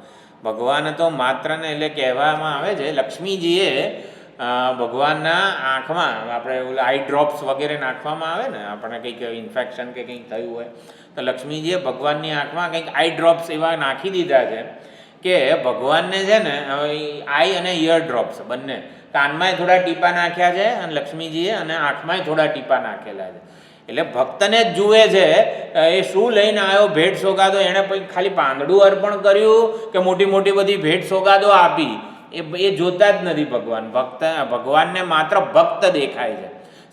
ભગવાન તો માત્ર ને એટલે કહેવામાં આવે છે લક્ષ્મીજીએ ભગવાનના આંખમાં આપણે ઓલા આઈ ડ્રોપ્સ વગેરે નાખવામાં આવે ને, આપણે કંઈક ઇન્ફેક્શન કે કંઈક થયું હોય તો લક્ષ્મીજીએ ભગવાનની આંખમાં કંઈક આઈ ડ્રોપ્સ એવા નાખી દીધા છે કે ભગવાનને છે ને આઈ અને ઇયર ડ્રોપ્સ બંને કાનમાંય થોડા ટીપા નાખ્યા છે અને લક્ષ્મીજીએ અને આંખમાંય થોડા ટીપા નાખેલા છે. એટલે ભક્તને જ જુએ છે એ શું લઈને આવ્યો, ભેટ સોગાદો એણે ખાલી પાંદડું અર્પણ કર્યું કે મોટી મોટી બધી ભેટ સોગાદો આપી, એ જોતા જ નથી ભગવાન. ભગવાનને માત્ર ભક્ત દેખાય છે,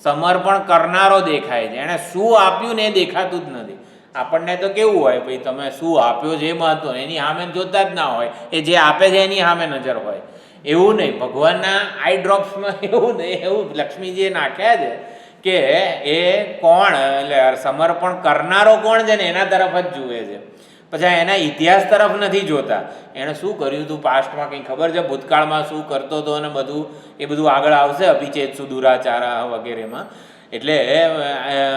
સમર્પણ કરનારો દેખાય છે. એણે શું આપ્યું ને એ દેખાતું જ નથી. આપણને તો કેવું હોય, ભાઈ તમે શું આપ્યો છે એ મહત્વ, એની સામે જોતા જ ના હોય, એ જે આપે છે એની સામે નજર હોય. એવું નહીં, ભગવાનના આઈ ડ્રોપ્સમાં એવું નહીં, એવું લક્ષ્મીજીએ નાખ્યા છે કે એ કોણ, એટલે સમર્પણ કરનારો કોણ છે ને એના તરફ જ જુએ છે. પછી એના ઇતિહાસ તરફ નથી જોતા, એણે શું કર્યું હતું પાસ્ટમાં કંઈ ખબર છે, ભૂતકાળમાં શું કરતો હતો અને બધું એ બધું આગળ આવશે અભિચેત સુદુરાચારા વગેરેમાં. એટલે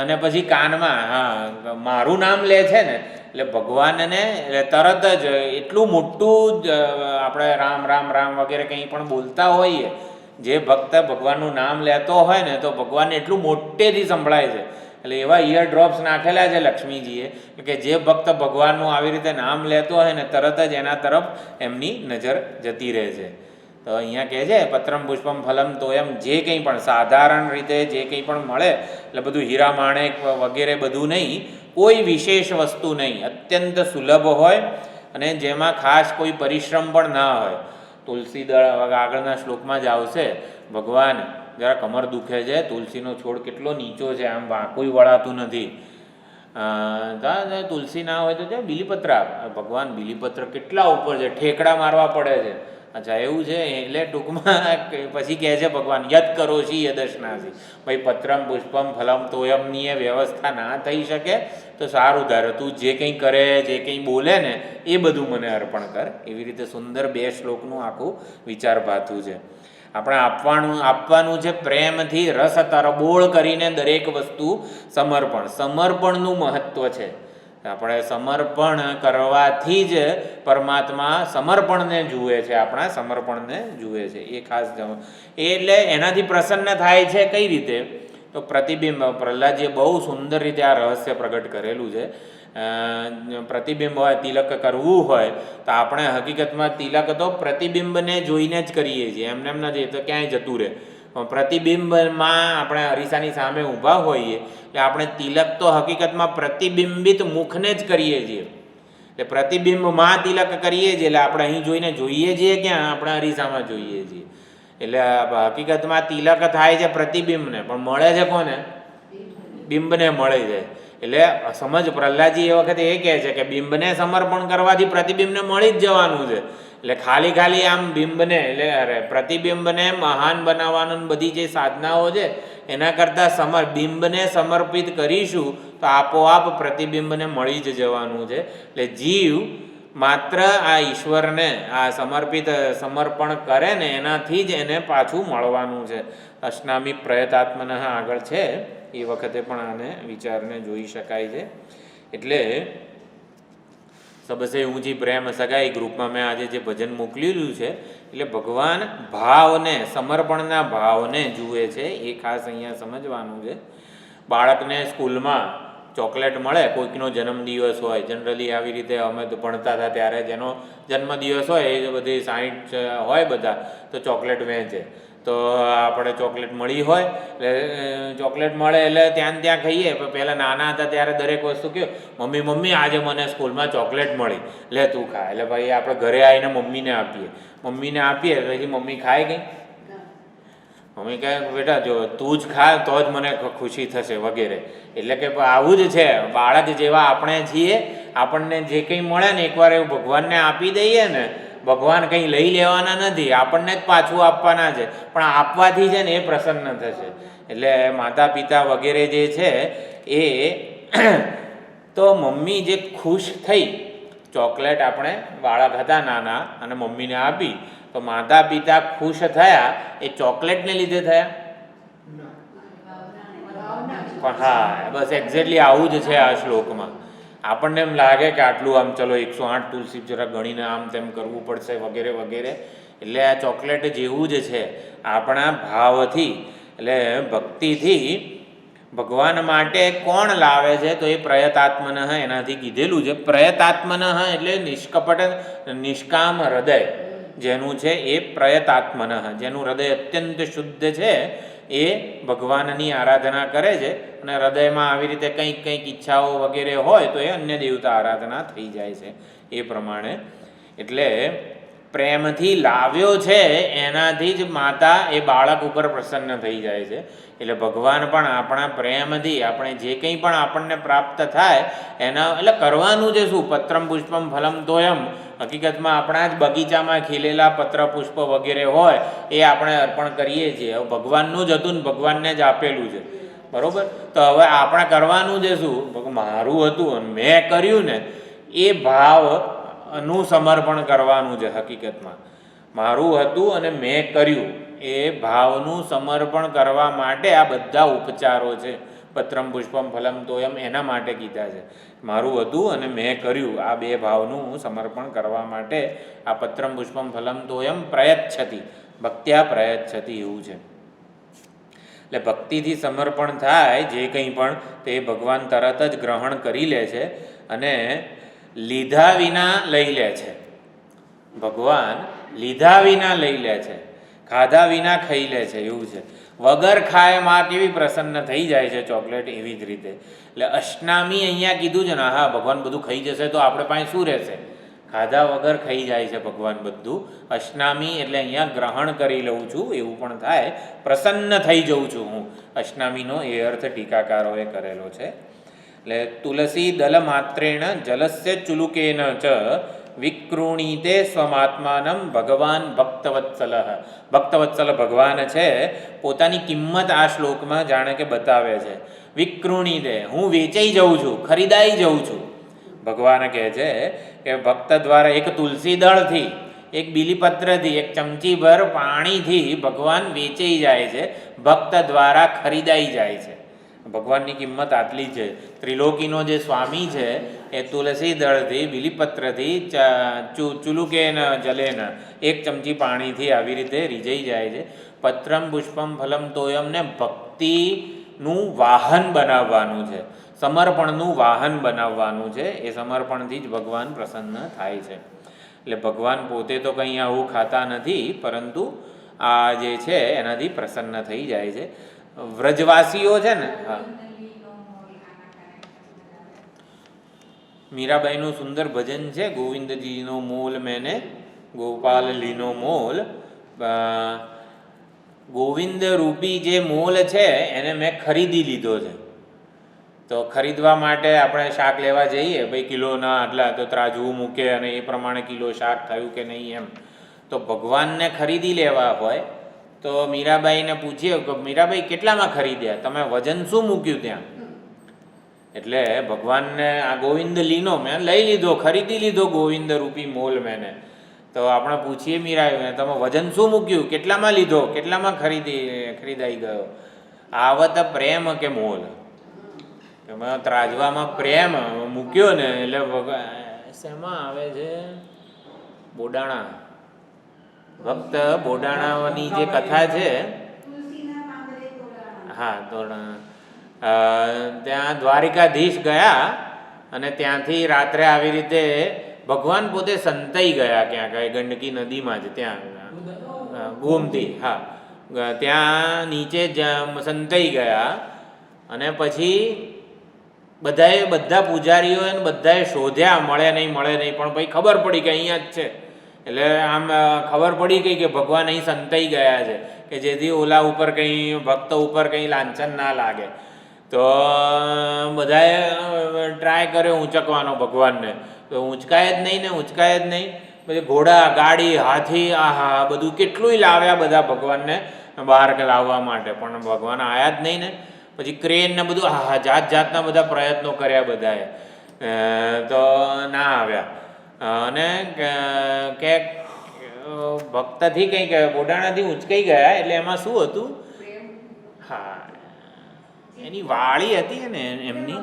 અને પછી કાનમાં હા મારું નામ લે છે ને, એટલે ભગવાનને તરત જ એટલું મોટું જ આપણે રામ રામ રામ વગેરે કંઈ પણ બોલતા હોઈએ, જે ભક્ત ભગવાનનું નામ લેતો હોય ને તો ભગવાનને એટલું મોટેથી સંભળાય છે. એટલે એવા ઇયર ડ્રોપ્સ નાખેલા છે લક્ષ્મીજીએ કે જે ભક્ત ભગવાનનું આવી રીતે નામ લેતો હોય ને તરત જ એના તરફ એમની નજર જતી રહે છે. તો અહીંયા કહે છે પત્રમ પુષ્પમ ફલમ તોયમ, જે કંઈ પણ સાધારણ રીતે જે કંઈ પણ મળે એટલે બધું હીરા માણેક વગેરે બધું નહીં, કોઈ વિશેષ વસ્તુ નહીં, અત્યંત સુલભ હોય અને જેમાં ખાસ કોઈ પરિશ્રમ પણ ના હોય. તુલસી દળ આગળના શ્લોકમાં જ આવશે, ભગવાન જરા કમર દુખે છે, તુલસીનો છોડ કેટલો નીચો છે, આમ કોઈ વળાતું નથી, તુલસી ના હોય તો ત્યાં બીલીપત્ર આપ. ભગવાન બીલીપત્ર કેટલા ઉપર છે, ઠેકડા મારવા પડે છે. અચ્છા એવું છે, એટલે ટૂંકમાં પછી કહે છે ભગવાન યદ કરો છી યદશનાસી, ભાઈ પત્રમ પુષ્પમ ફલમ તોયમની એ વ્યવસ્થા ના થઈ શકે તો સારું, ધારે તું જે કંઈ કરે જે કંઈ બોલે ને એ બધું મને અર્પણ કર. એવી રીતે સુંદર 2 શ્લોકનું આખું વિચાર ભાથું છે. આપણે આપવાનું છે પ્રેમથી, રસ તરબોળ કરીને દરેક વસ્તુ સમર્પણનું મહત્વ છે. આપણે સમર્પણ કરવાથી જ પરમાત્મા સમર્પણને જુએ છે, આપણા સમર્પણને જુએ છે. એ ખાસ એટલે એનાથી પ્રસન્ન થાય છે. કઈ રીતે? તો પ્રતિબિંબ, પ્રહલાદજીએ બહુ સુંદર રીતે આ રહસ્ય પ્રગટ કરેલું છે. પ્રતિબિંબ હોય, તિલક કરવું હોય તો આપણે હકીકતમાં તિલક તો પ્રતિબિંબને જોઈને જ કરીએ છીએ, એમને એમ નથી તો ક્યાંય જતું રહે. પ્રતિબિંબમાં આપણે અરીસાની સામે ઊભા હોઈએ એટલે આપણે તિલક તો હકીકતમાં પ્રતિબિંબિત મુખને જ કરીએ છીએ. એટલે પ્રતિબિંબમાં તિલક કરીએ છીએ, એટલે આપણે અહીં જોઈને જોઈએ છીએ ક્યાં? આપણે અરીસામાં જોઈએ છીએ. એટલે હકીકતમાં તિલક થાય છે પ્રતિબિંબને, પણ મળે છે કોને? બિંબને મળે છે. એટલે સમજ પ્રહલાદજી એ વખતે એ કહે છે કે બિંબને સમર્પણ કરવાથી પ્રતિબિંબને મળી જ જવાનું છે. એટલે ખાલી આમ બિંબને એટલે પ્રતિબિંબને મહાન બનાવવાનું બધી જે સાધનાઓ છે એના કરતાં બિંબને સમર્પિત કરીશું તો આપોઆપ પ્રતિબિંબને મળી જ જવાનું છે. એટલે જીવ માત્ર આ ઈશ્વરને આ સમર્પણ કરે ને એનાથી જ એને પાછું મળવાનું છે. અષ્ટામી પ્રયતાત્મન આગળ છે, એ વખતે પણ આને વિચારને જોઈ શકાય છે. એટલે સબસે ઊંચી પ્રેમ સગાઈ ગ્રુપમાં મેં આજે જે ભજન મોકલેલું છે, એટલે ભગવાન ભાવને, સમર્પણના ભાવને જુએ છે. એ ખાસ અહીંયા સમજવાનું છે. બાળકને સ્કૂલમાં ચોકલેટ મળે, કોઈકનો જન્મદિવસ હોય, જનરલી આવી રીતે અમે તો ભણતા હતા ત્યારે જેનો જન્મદિવસ હોય એ બધી 60 હોય બધા તો ચોકલેટ વહેંચે. તો આપણે ચોકલેટ મળી હોય એટલે ચોકલેટ મળે એટલે ત્યાં ખાઈએ. પહેલાં નાના હતા ત્યારે દરેક વસ્તુ કહ્યું મમ્મી આજે મને સ્કૂલમાં ચોકલેટ મળી, લે તું ખા. એટલે ભાઈ આપણે ઘરે આવીને મમ્મીને આપીએ પછી મમ્મી ખાય કંઈ? મમ્મી કહે બેટા જો તું જ ખા તો જ મને ખુશી થશે વગેરે. એટલે કે આવું જ છે, બાળક જેવા આપણે છીએ, આપણને જે કંઈ મળે ને એકવાર એવું ભગવાનને આપી દઈએ ને, ભગવાન કંઈ લઈ લેવાના નથી, આપણને જ પાછું આપવાના છે, પણ આપવાથી છે ને એ પ્રસન્ન થશે. એટલે માતા પિતા વગેરે જે છે એ તો મમ્મી જે ખુશ થઈ, ચોકલેટ આપણે બાળક હતા નાના અને મમ્મીને આપી તો માતા પિતા ખુશ થયા, એ ચોકલેટને લીધે થયા? પણ હા, બસ એક્ઝેક્ટલી આવું જ છે આ શ્લોકમાં. આપણને એમ લાગે કે આટલું આમ ચલો 108 તુલસી જરા ગણીને આમ તેમ કરવું પડશે વગેરે વગેરે. એટલે આ ચોકલેટ જેવું જ છે. આપણા ભાવથી એટલે ભક્તિથી ભગવાન માટે કોણ લાવે છે? તો એ પ્રયતાત્મન, એનાથી કીધેલું છે. પ્રયતાત્મન એટલે નિષ્કપટ નિષ્કામ હૃદય જેનું છે એ પ્રયતાત્મન, જેનું હૃદય અત્યંત શુદ્ધ છે, એ ભગવાનની આરાધના કરે છે અને હૃદયમાં આવી રીતે કંઈક ઈચ્છાઓ વગેરે હોય તો એ અન્ય દેવતા આરાધના થઈ જાય છે એ પ્રમાણે. એટલે પ્રેમથી લાવ્યો છે એનાથી જ માતા એ બાળક ઉપર પ્રસન્ન થઈ જાય છે. એટલે ભગવાન પણ આપણા પ્રેમથી આપણે જે કંઈ પણ આપણને પ્રાપ્ત થાય એના એટલે કરવાનું છે શું? પત્રમ પુષ્પમ ફલમ તોયમ. હકીકતમાં આપણા જ બગીચામાં ખીલેલા પત્ર પુષ્પ વગેરે હોય એ આપણે અર્પણ કરીએ છીએ. હવે ભગવાનનું જ હતું ને ભગવાનને જ આપેલું છે, બરાબર? તો હવે આપણે કરવાનું છે શું? મારું હતું અને મેં કર્યું ને એ ભાવનું સમર્પણ કરવાનું છે. હકીકતમાં મારું હતું અને મેં કર્યું એ ભાવનું સમર્પણ કરવા માટે આ બધા ઉપચારો છે. પત્રમ પુષ્પમ ફલમ તોયમ એના માટે કીધા છે. મારું હતું અને મેં કર્યું આ બે ભાવનું સમર્પણ કરવા માટે આ પત્રમ પુષ્પમ ફલમ તોયમ પ્રયચ્છતિ, ભક્ત્યા પ્રયચ્છતિ એવું છે. એટલે ભક્તિથી સમર્પણ થાય જે કંઈ પણ તે ભગવાન તરત જ ગ્રહણ કરી લે છે અને લીધા વિના લઈ લે છે. ભગવાન લીધા વિના લઈ લે છે, ખાધા વિના ખાઈ લે છે એવું છે. વગર ખાય માં કેવી પ્રસન્ન થઈ જાય છે ચોકલેટ, એવી જ રીતે. એટલે અષ્ટનામી અહીંયા કીધું છે ને, હા ભગવાન બધું ખાઈ જશે તો આપણે પાસે શું રહેશે? ખાધા વગર ખાઈ જાય છે ભગવાન બધું. અષ્ટનામી એટલે અહીંયા ગ્રહણ કરી લઉં છું એવું પણ થાય, પ્રસન્ન થઈ જઉં છું હું. અષ્ટનામીનો એ અર્થ ટીકાકારોએ કરેલો છે. એટલે તુલસી દલ માત્રેણ જલસ્ય ચુલુકેન ચ વિકૃણીતે સ્વમાત્માનમ ભગવાન ભક્તવત્સલ. ભક્તવત્સલ ભગવાન છે, પોતાની કિંમત આ શ્લોકમાં જાણે કે બતાવે છે. વિકૃણીતે હું વેચાઈ જઉં છું, ખરીદાઈ જઉં છું. ભગવાન કહે છે કે ભક્ત દ્વારા એક તુલસી દળથી, એક બીલીપત્રથી, એક ચમચી ભર પાણીથી ભગવાન વેચાઈ જાય છે, ભક્ત દ્વારા ખરીદાઈ જાય છે. ભગવાનની કિંમત આટલી છે. ત્રિલોકીનો જે સ્વામી છે એ તુલસી દળથી, બીલીપત્રથી, ચુલુકેન જલેન, એક ચમચી પાણીથી આવી રીતે રીઝાઈ જાય છે. પત્રમ પુષ્પમ ફલમ તોયમને ભક્તિનું વાહન બનાવવાનું છે, સમર્પણનું વાહન બનાવવાનું છે. એ સમર્પણથી જ ભગવાન પ્રસન્ન થાય છે. એટલે ભગવાન પોતે તો કંઈ આવું ખાતા નથી, પરંતુ આ જે છે એનાથી પ્રસન્ન થઈ જાય છે. વ્રજવાસીઓ છે ને, હા, મીરાબાઈનું સુંદર ભજન છે, ગોવિંદજીનો મોલ મેને ગોપાલ લીનો મોલ. ગોવિંદ રૂપી જે મોલ છે એને મેં ખરીદી લીધો છે. તો ખરીદવા માટે આપણે શાક લેવા જઈએ, ભાઈ કિલોના આટલા, તો ત્રાજવું મૂકે અને એ પ્રમાણે કિલો શાક થયું કે નહીં એમ. તો ભગવાનને ખરીદી લેવા હોય તો મીરાબાઈને પૂછીએ કે મીરાબાઈ કેટલામાં ખરીદ્યા, તમે વજન શું મૂક્યું ત્યાં? એટલે ભગવાનને આ ગોવિંદ લીનો મેં લઈ લીધો, ખરીદી લીધો ગોવિંદ રૂપી મોલ મેને. તો આપણે પૂછીએ મીરાબાઈને તમે વજન શું મૂક્યું, કેટલામાં લીધો, કેટલામાં ખરીદાઈ ગયો? આવત પ્રેમ કે મોલ, એમાં ત્રાજવામાં પ્રેમ મૂક્યો ને એટલે શેમાં આવે છે? બોડાણા, ભક્ત બોડાણાની જે કથા છે, હા, તો ત્યાં દ્વારિકાધીશ ગયા અને ત્યાંથી રાત્રે આવી રીતે ભગવાન પોતે સંતાઈ ગયા ક્યાંક ગંડકી નદીમાં જ, ત્યાં ગોમતી, હા, ત્યાં નીચે સંતાઈ ગયા. અને પછી બધા પૂજારીઓ એને બધાએ શોધ્યા, મળે નહીં, પણ પછી ખબર પડી કે અહીંયા જ છે. એટલે આમ ખબર પડી ગઈ કે ભગવાન અહીં સંતાઈ ગયા છે, કે જેથી ઓલા ઉપર કંઈ ભક્ત ઉપર કંઈ લાંછન ના લાગે. તો બધાએ ટ્રાય કર્યો ઊંચકવાનો ભગવાનને, તો ઊંચકાય જ નહીં. પછી ઘોડા, ગાડી, હાથી, આહા બધું કેટલું લાવ્યા બધા ભગવાનને બહાર લાવવા માટે, પણ ભગવાન આવ્યા જ નહીં ને. પછી ક્રેન ને બધું, હા, જાતના બધા પ્રયત્નો કર્યા બધાએ, તો ના આવ્યા. અને કે ભક્તથી કંઈક બોડાણાથી ઊંચકાઈ ગયા. એટલે એમાં શું હતું? હા, એની વાળી હતી ને એમની,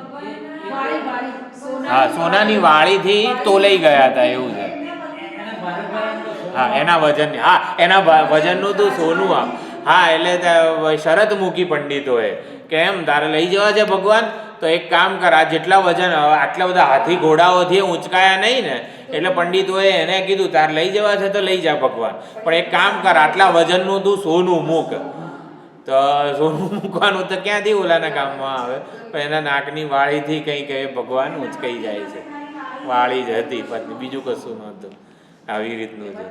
હા, સોનાની વાળીથી તોલાઈ ગયા હતા એવું છે. હા, એના વજન, હા, એના વજનનું તો સોનું આમ, હા. એટલે શરત મૂકી પંડિતોએ કે એમ તારે લઈ જવા છે ભગવાન, તો એક કામ કર, આ જેટલા વજન, આટલા બધા હાથી ઘોડાઓથી ઊંચકાયા નહીં ને, એટલે પંડિતોએ એને કીધું તારે લઈ જવા છે તો લઈ જા ભગવાન, પણ એક કામ કર, આટલા વજનનું તું સોનું મૂક. તો સોનું મૂકવાનું તો ક્યાંથી ઓલાના કામમાં આવે, પણ એના નાકની વાળીથી કંઈક એ ભગવાન ઉંચકાઈ જાય છે. વાળી જ હતી પત્ની, બીજું કશું નહોતું. આવી રીતનું છે.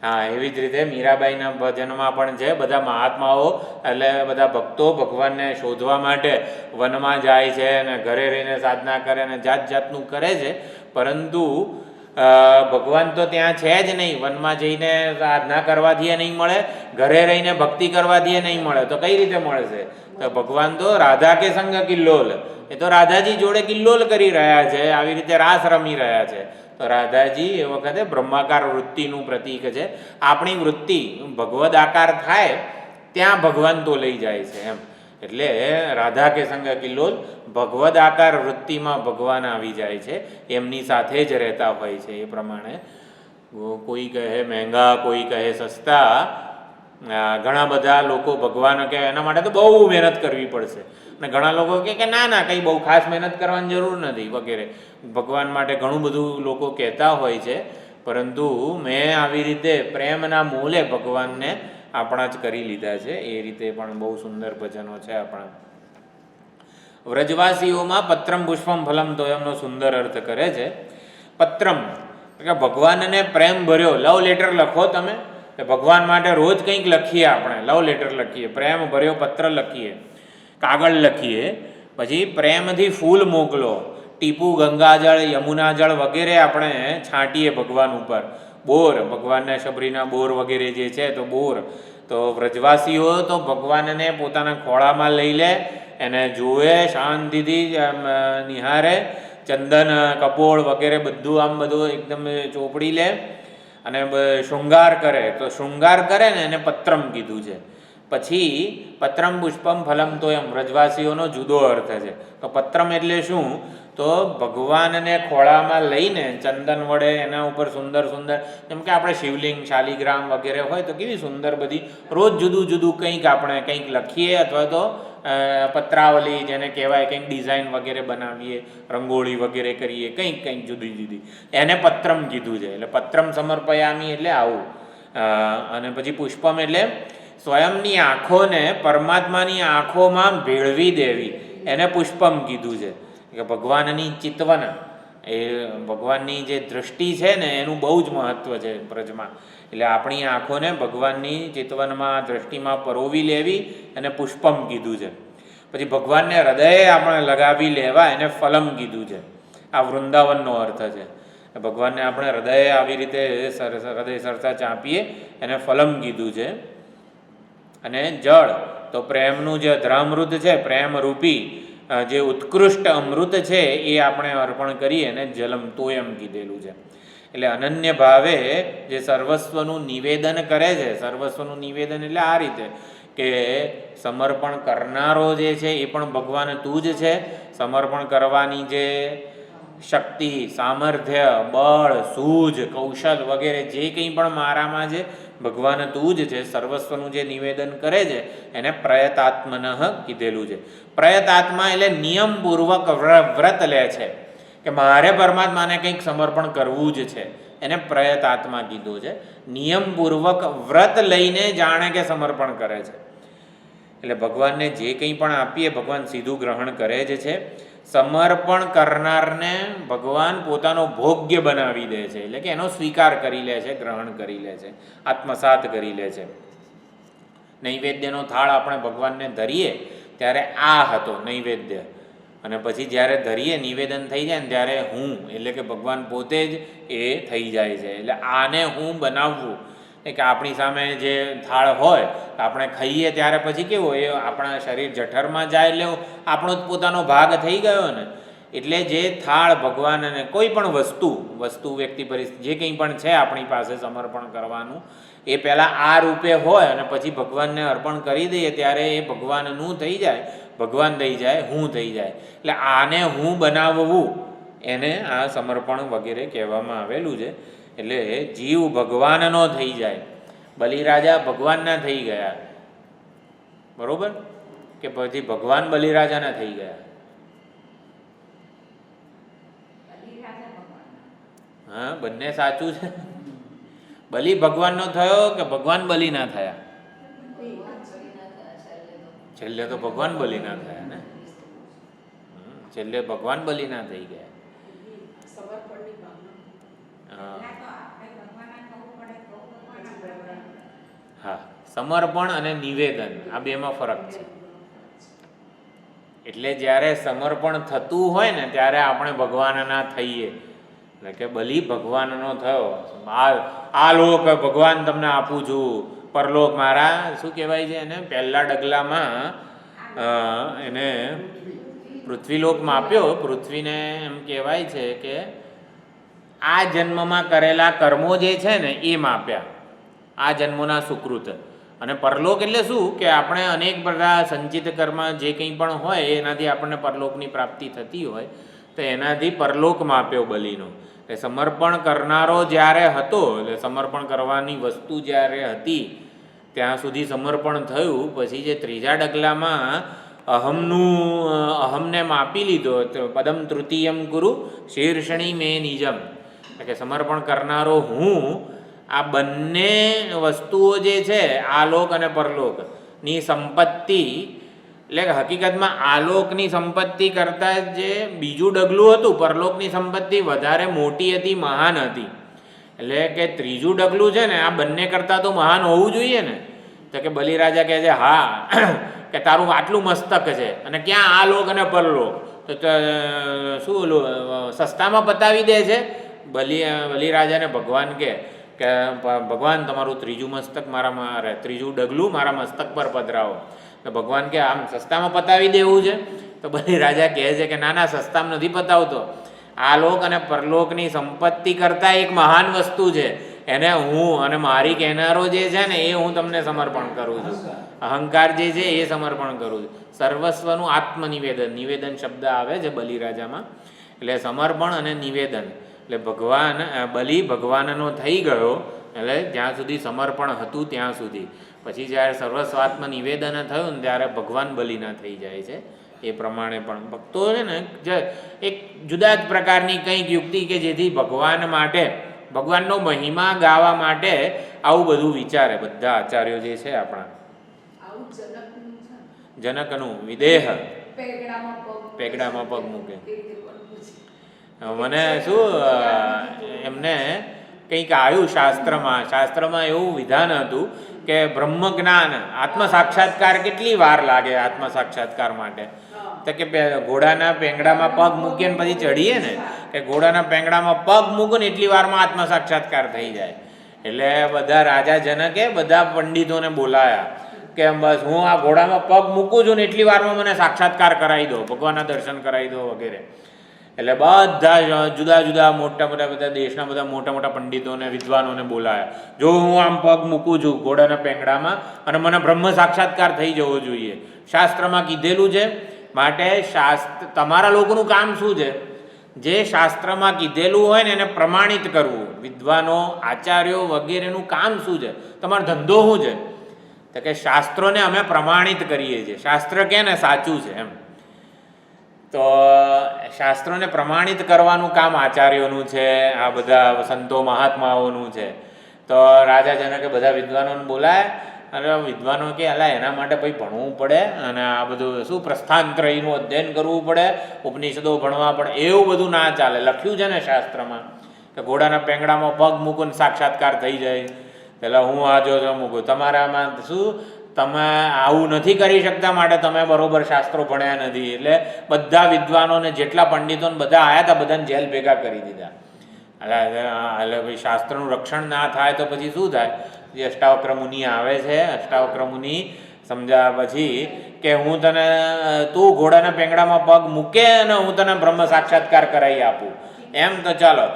હા, એવી જ રીતે મીરાબાઈના ભજનમાં પણ છે. બધા મહાત્માઓ એટલે બધા ભક્તો ભગવાનને શોધવા માટે વનમાં જાય છે અને ઘરે રહીને સાધના કરે અને જાત જાતનું કરે છે, પરંતુ ભગવાન તો ત્યાં છે જ નહીં. વનમાં જઈને સાધના કરવાથી નહીં મળે, ઘરે રહીને ભક્તિ કરવાથી નહીં મળે, તો કઈ રીતે મળશે? તો ભગવાન તો રાધા કે સંગ કિલ્લોલ, એ તો રાધાજી જોડે કિલ્લોલ કરી રહ્યા છે, આવી રીતે રાસ રમી રહ્યા છે. તો રાધાજી એ વખતે બ્રહ્માકાર વૃત્તિનું પ્રતીક છે. આપણી વૃત્તિ ભગવદ આકાર થાય ત્યાં ભગવાન તો લઈ જાય છે એમ. એટલે રાધા કે સંગ કિલ્લોલ, ભગવદ આકાર વૃત્તિમાં ભગવાન આવી જાય છે, એમની સાથે જ રહેતા હોય છે. એ પ્રમાણે કોઈ કહે મહેંગા, કોઈ કહે સસ્તા, ઘણા બધા લોકો ભગવાન કે એના માટે તો બહુ મહેનત કરવી પડશે, અને ઘણા લોકો કે ના ના કંઈ બહુ ખાસ મહેનત કરવાની જરૂર નથી વગેરે. ભગવાન માટે ઘણું બધું લોકો કહેતા હોય છે, પરંતુ મેં આવી રીતે પ્રેમના મૂલે ભગવાનને આપણા જ કરી લીધા છે. એ રીતે પણ બહુ સુંદર ભજનો છે આપણા. વ્રજવાસીઓમાં પત્રમ પુષ્પમ ફલમ તો એમનો સુંદર અર્થ કરે છે. પત્રમ કે ભગવાનને પ્રેમ ભર્યો, લવ લેટર લખો તમે, ભગવાન માટે રોજ કંઈક લખીએ, આપણે લવ લેટર લખીએ, પ્રેમ ભર્યો પત્ર લખીએ, કાગળ લખીએ, પછી પ્રેમથી ફૂલ મોકલો, ટીપુ, ગંગાજળ, યમુનાજળ વગેરે આપણે છાંટીએ ભગવાન ઉપર. બોર, ભગવાનને શબરીના બોર વગેરે જે છે તો બોર. તો વ્રજવાસીઓ તો ભગવાનને પોતાના ખોળામાં લઈ લે, એને જુએ, શાંતિથી નિહારે, ચંદન, કપોળ વગેરે બધું આમ બધું એકદમ ચોપડી લે અને શૃંગાર કરે. તો શૃંગાર કરે ને એને પત્રમ કીધું છે. પછી પત્રમ પુષ્પમ ફલમ તો એમ વ્રજવાસીઓનો જુદો અર્થ છે. તો પત્રમ એટલે શું? તો ભગવાનને ખોળામાં લઈને ચંદન વડે એના ઉપર સુંદર સુંદર, જેમ કે આપણે શિવલિંગ, શાલિગ્રામ વગેરે હોય તો કેવી સુંદર બધી રોજ જુદું જુદું કંઈક આપણે કંઈક લખીએ, અથવા તો પત્રાવલી જેને કહેવાય, કંઈક ડિઝાઇન વગેરે બનાવીએ, રંગોળી વગેરે કરીએ, કંઈક કંઈક જુદી જુદી, એને પત્રમ કીધું છે. એટલે પત્રમ સમર્પયામી એટલે આવું. અને પછી પુષ્પમ એટલે સ્વયંની આંખોને પરમાત્માની આંખોમાં ભેળવી દેવી, એને પુષ્પમ કીધું છે. કે ભગવાનની ચિતવન, એ ભગવાનની જે દૃષ્ટિ છે ને એનું બહુ જ મહત્ત્વ છે બ્રજમાં. એટલે આપણી આંખોને ભગવાનની ચિતવનમાં, દૃષ્ટિમાં પરોવી લેવી, એને પુષ્પમ કીધું છે. પછી ભગવાનને હૃદયે આપણે લગાવી લેવા, એને ફલમ કીધું છે. આ વૃંદાવનનો અર્થ છે. ભગવાનને આપણે હૃદયે આવી રીતે હૃદય સરસા ચાંપીએ, એને ફલમ કીધું છે. અને જળ તો પ્રેમનું જે અધરામૃત છે, પ્રેમરૂપી જે ઉત્કૃષ્ટ અમૃત છે, એ આપણે અર્પણ કરીએ અને જલમ તોયમ કીધેલું છે. એટલે અનન્ય ભાવે જે સર્વસ્વનું નિવેદન કરે છે, સર્વસ્વનું નિવેદન એટલે આ રીતે કે સમર્પણ કરનારો જે છે એ પણ ભગવાન તું જ છે. સમર્પણ કરવાની જે શક્તિ, સામર્થ્ય, બળ, સૂઝ, કૌશલ વગેરે જે કંઈ પણ મારામાં છે, ભગવાન તું જ છે. સર્વસ્વનું જે નિવેદન કરે છે એને પ્રયતાત્મનઃ કીધેલું છે. પ્રયતાત્મા એટલે નિયમપૂર્વક વ્રત લે છે કે મારે પરમાત્માને કંઈક સમર્પણ કરવું જ છે, એને પ્રયતાત્મા કીધું છે. નિયમપૂર્વક વ્રત લઈને જાણે કે સમર્પણ કરે છે. એટલે ભગવાનને જે કંઈ પણ આપીએ ભગવાન સીધું ગ્રહણ કરે જ છે. સમર્પણ કરનારને ભગવાન પોતાનો ભોગ્ય બનાવી દે છે, એટલે કે એનો સ્વીકાર કરી લે છે, ગ્રહણ કરી લે છે, આત્મસાત કરી લે છે. નૈવેદ્યનો થાળ આપણે ભગવાનને ધરીએ ત્યારે આ હતો નૈવેદ્ય, અને પછી જ્યારે ધરીએ નિવેદન થઈ જાય ને ત્યારે હું, એટલે કે ભગવાન પોતે જ એ થઈ જાય છે. એટલે આને હું બનાવવું, કે આપણી સામે જે થાળ હોય આપણે ખાઈએ ત્યારે પછી કેવું એ આપણા શરીર જઠરમાં જાય એટલે આપણો જ પોતાનો ભાગ થઈ ગયો ને. એટલે જે થાળ ભગવાનને કોઈ પણ વસ્તુ વ્યક્તિ પરિસ્થિતિ જે કંઈ પણ છે આપણી પાસે સમર્પણ કરવાનું, એ પહેલાં આ રૂપે હોય અને પછી ભગવાનને અર્પણ કરી દઈએ ત્યારે એ ભગવાનનું થઈ જાય, ભગવાન થઈ જાય, હું થઈ જાય. એટલે આને હું બનાવવું એને આ સમર્પણ વગેરે કહેવામાં આવેલું છે. એટલે જીવ ભગવાનનો થઈ જાય, બલિરાજા ભગવાનના થઈ ગયા, બરોબર? કે પછી ભગવાન બલિરાજાના થઈ ગયા? હા, બંને સાચું છે. બલિ ભગવાનનો થયો કે ભગવાન બલિના થયા? છેલ્લે તો ભગવાન બલિ ના થયા ને, છેલ્લે ભગવાન બલિ ના થઈ ગયા. હા, સમર્પણ અને નિવેદન આ બેમાં ફરક છે. એટલે જ્યારે સમર્પણ થતું હોય ને ત્યારે આપણે ભગવાનના થઈએ. એટલે કે બલિ ભગવાનનો થયો. આ લોક ભગવાન તમને આપું છું, પરલોક મારા શું કહેવાય છે એને, પહેલા ડગલામાં એને પૃથ્વીલોકમાં આપ્યો. પૃથ્વીને એમ કહેવાય છે કે આ જન્મમાં કરેલા કર્મો જે છે ને એ માપ્યા, આ જન્મોના સુકૃત. અને પરલોક એટલે શું કે આપણે અનેક બધા સંચિત કર્મ જે કંઈ પણ હોય એનાથી આપણને પરલોકની પ્રાપ્તિ થતી હોય તો એનાથી પરલોક માપ્યો બલિનો. એટલે સમર્પણ કરનારો જ્યારે હતો, એટલે સમર્પણ કરવાની વસ્તુ જ્યારે હતી ત્યાં સુધી સમર્પણ થયું. પછી જે ત્રીજા ડગલામાં અહમને માપી લીધો, પદમ તૃતીયમ ગુરુ શીર્ષણી મે નિજમ. એટલે કે સમર્પણ કરનારો હું, આ બંને વસ્તુઓ જે છે આલોક અને પરલોકની સંપત્તિ, એટલે કે હકીકતમાં આલોકની સંપત્તિ કરતાં જે બીજું ડગલું હતું પરલોકની સંપત્તિ વધારે મોટી હતી, મહાન હતી. એટલે કે ત્રીજું ડગલું છે ને આ બંને કરતાં તો મહાન હોવું જોઈએ ને. તો કે બલિરાજા કહે છે હા કે તારું આટલું મસ્તક છે અને ક્યાં આલોક અને પરલોક, તો શું ઓલું સસ્તામાં પતાવી દે છે. બલિરાજાને ભગવાન કે ભગવાન તમારું ત્રીજું મસ્તક મારા ત્રીજું ડગલું મારા મસ્તક પર પધરાવો. તો ભગવાન કે આમ સસ્તામાં પતાવી દેવું છે. તો બલિરાજા કહે છે કે ના ના, સસ્તામાં નથી પતાવતો. આલોક અને પરલોકની સંપત્તિ કરતાં એક મહાન વસ્તુ છે, એને હું અને મારી કહેનારો જે છે ને એ હું તમને સમર્પણ કરું છું. અહંકાર જે છે એ સમર્પણ કરું છું. સર્વસ્વનું આત્મનિવેદન, નિવેદન શબ્દ આવે છે બલિરાજામાં. એટલે સમર્પણ અને નિવેદન, એટલે બલિ ભગવાનનો થઈ ગયો. એટલે જ્યાં સુધી સમર્પણ હતું ત્યાં સુધી. પછી જ્યારે સર્વસ્વાત્મ નિવેદન થયું ને ત્યારે ભગવાન બલિના થઈ જાય છે. એ પ્રમાણે પણ ભક્તો છે ને એક જુદા જ પ્રકારની કંઈક યુક્તિ કે જેથી ભગવાન માટે, ભગવાનનો મહિમા ગાવા માટે આવું બધું વિચારે બધા આચાર્યો જે છે આપણા. જનકનું વિદેહ પેગડામાં પગ મૂકે. મને શું એમને કંઈક આવ્યું શાસ્ત્રમાં એવું વિધાન હતું કે બ્રહ્મ જ્ઞાન, આત્મ સાક્ષાત્કાર કેટલી વાર લાગે આત્મ સાક્ષાત્કાર માટે? તો કે ઘોડાના પેંગડામાં પગ મૂકીને પછી ચડીએ ને, કે ઘોડાના પેંગડામાં પગ મૂકો ને એટલી વારમાં આત્મ સાક્ષાત્કાર થઈ જાય. એટલે બધા રાજા જનકે બધા પંડિતોને બોલાયા કે બસ હું આ ઘોડામાં પગ મૂકું છું ને એટલી વારમાં મને સાક્ષાત્કાર કરાવી દો, ભગવાનના દર્શન કરાવી દો વગેરે. એટલે બધા જુદા જુદા મોટા બધા દેશના બધા મોટા પંડિતોને વિદ્વાનોને બોલાયા. જો હું આમ પગ મૂકું છું ઘોડાના પેંગડામાં અને મને બ્રહ્મ સાક્ષાત્કાર થઈ જવો જોઈએ, શાસ્ત્રમાં કીધેલું છે. માટે તમારા લોકોનું કામ શું છે? જે શાસ્ત્રમાં કીધેલું હોય ને એને પ્રમાણિત કરવું. વિદ્વાનો આચાર્યો વગેરેનું કામ શું છે? તમારો ધંધો શું છે? તો કે શાસ્ત્રોને અમે પ્રમાણિત કરીએ છીએ. શાસ્ત્ર કે ને સાચું છે એમ. તો શાસ્ત્રોને પ્રમાણિત કરવાનું કામ આચાર્યોનું છે, આ બધા સંતો મહાત્માઓનું છે. તો રાજા જનકે બધા વિદ્વાનોને બોલાય અને વિદ્વાનો કે અલા એના માટે ભાઈ ભણવું પડે અને આ બધું શું પ્રસ્થાનત્રયનું અધ્યયન કરવું પડે, ઉપનિષદો ભણવા પડે, એવું બધું ના ચાલે. લખ્યું છે ને શાસ્ત્રમાં કે ઘોડાના પેંગડામાં પગ મૂકીને સાક્ષાત્કાર થઈ જાય. એટલે હું આ જો મૂકું તમારામાં શું, તમે આવું નથી કરી શકતા માટે તમે બરોબર શાસ્ત્રો ભણ્યા નથી. એટલે બધા વિદ્વાનોને જેટલા પંડિતોને બધા આવ્યા હતા બધાને જેલ ભેગા કરી દીધા. એટલે ભાઈ શાસ્ત્રનું રક્ષણ ના થાય તો પછી શું થાય? જે અષ્ટાવક્ર મુનિ આવે છે, અષ્ટાવક્ર મુનિ સમજાવ્યા પછી કે હું તને, તું ઘોડાના પેંગડામાં પગ મૂકે અને હું તને બ્રહ્મ સાક્ષાત્કાર કરાવી આપું એમ તો ચાલો.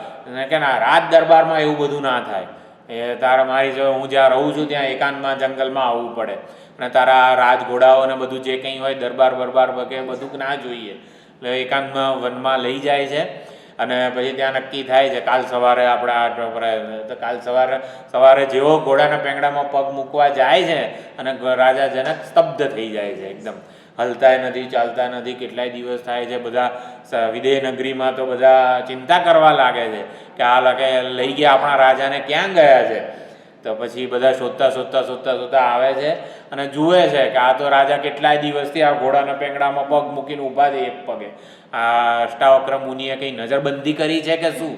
કે ના, રાજ દરબારમાં એવું બધું ના થાય. એ તારા મારી જો હું જ્યાં રહું છું ત્યાં એકાંતમાં જંગલમાં આવવું પડે અને તારા રાજ ઘોડાઓ ને બધું જે કંઈ હોય દરબાર વગેરે બધું ના જોઈએ. એટલે એકાંતમાં વનમાં લઈ જાય છે અને પછી ત્યાં નક્કી થાય છે કાલ સવારે આપણે તો કાલ સવારે જેવો ઘોડાના પેંગડામાં પગ મૂકવા જાય છે અને રાજા જનક સ્તબ્ધ થઈ જાય છે એકદમ. હલતા નથી, ચાલતા નથી, કેટલાય દિવસ થાય છે. બધા વિદેહ નગરીમાં તો બધા ચિંતા કરવા લાગે છે કે આ લગે લઈ ગયા આપણા રાજાને ક્યાં ગયા છે. તો પછી બધા શોધતા આવે છે અને જુએ છે કે આ તો રાજા કેટલાય દિવસથી આ ઘોડાના પેંગડામાં પગ મૂકીને ઊભા છે એક પગે. આ અષ્ટાવક્ર મુનિએ કંઈ નજરબંધી કરી છે કે શું,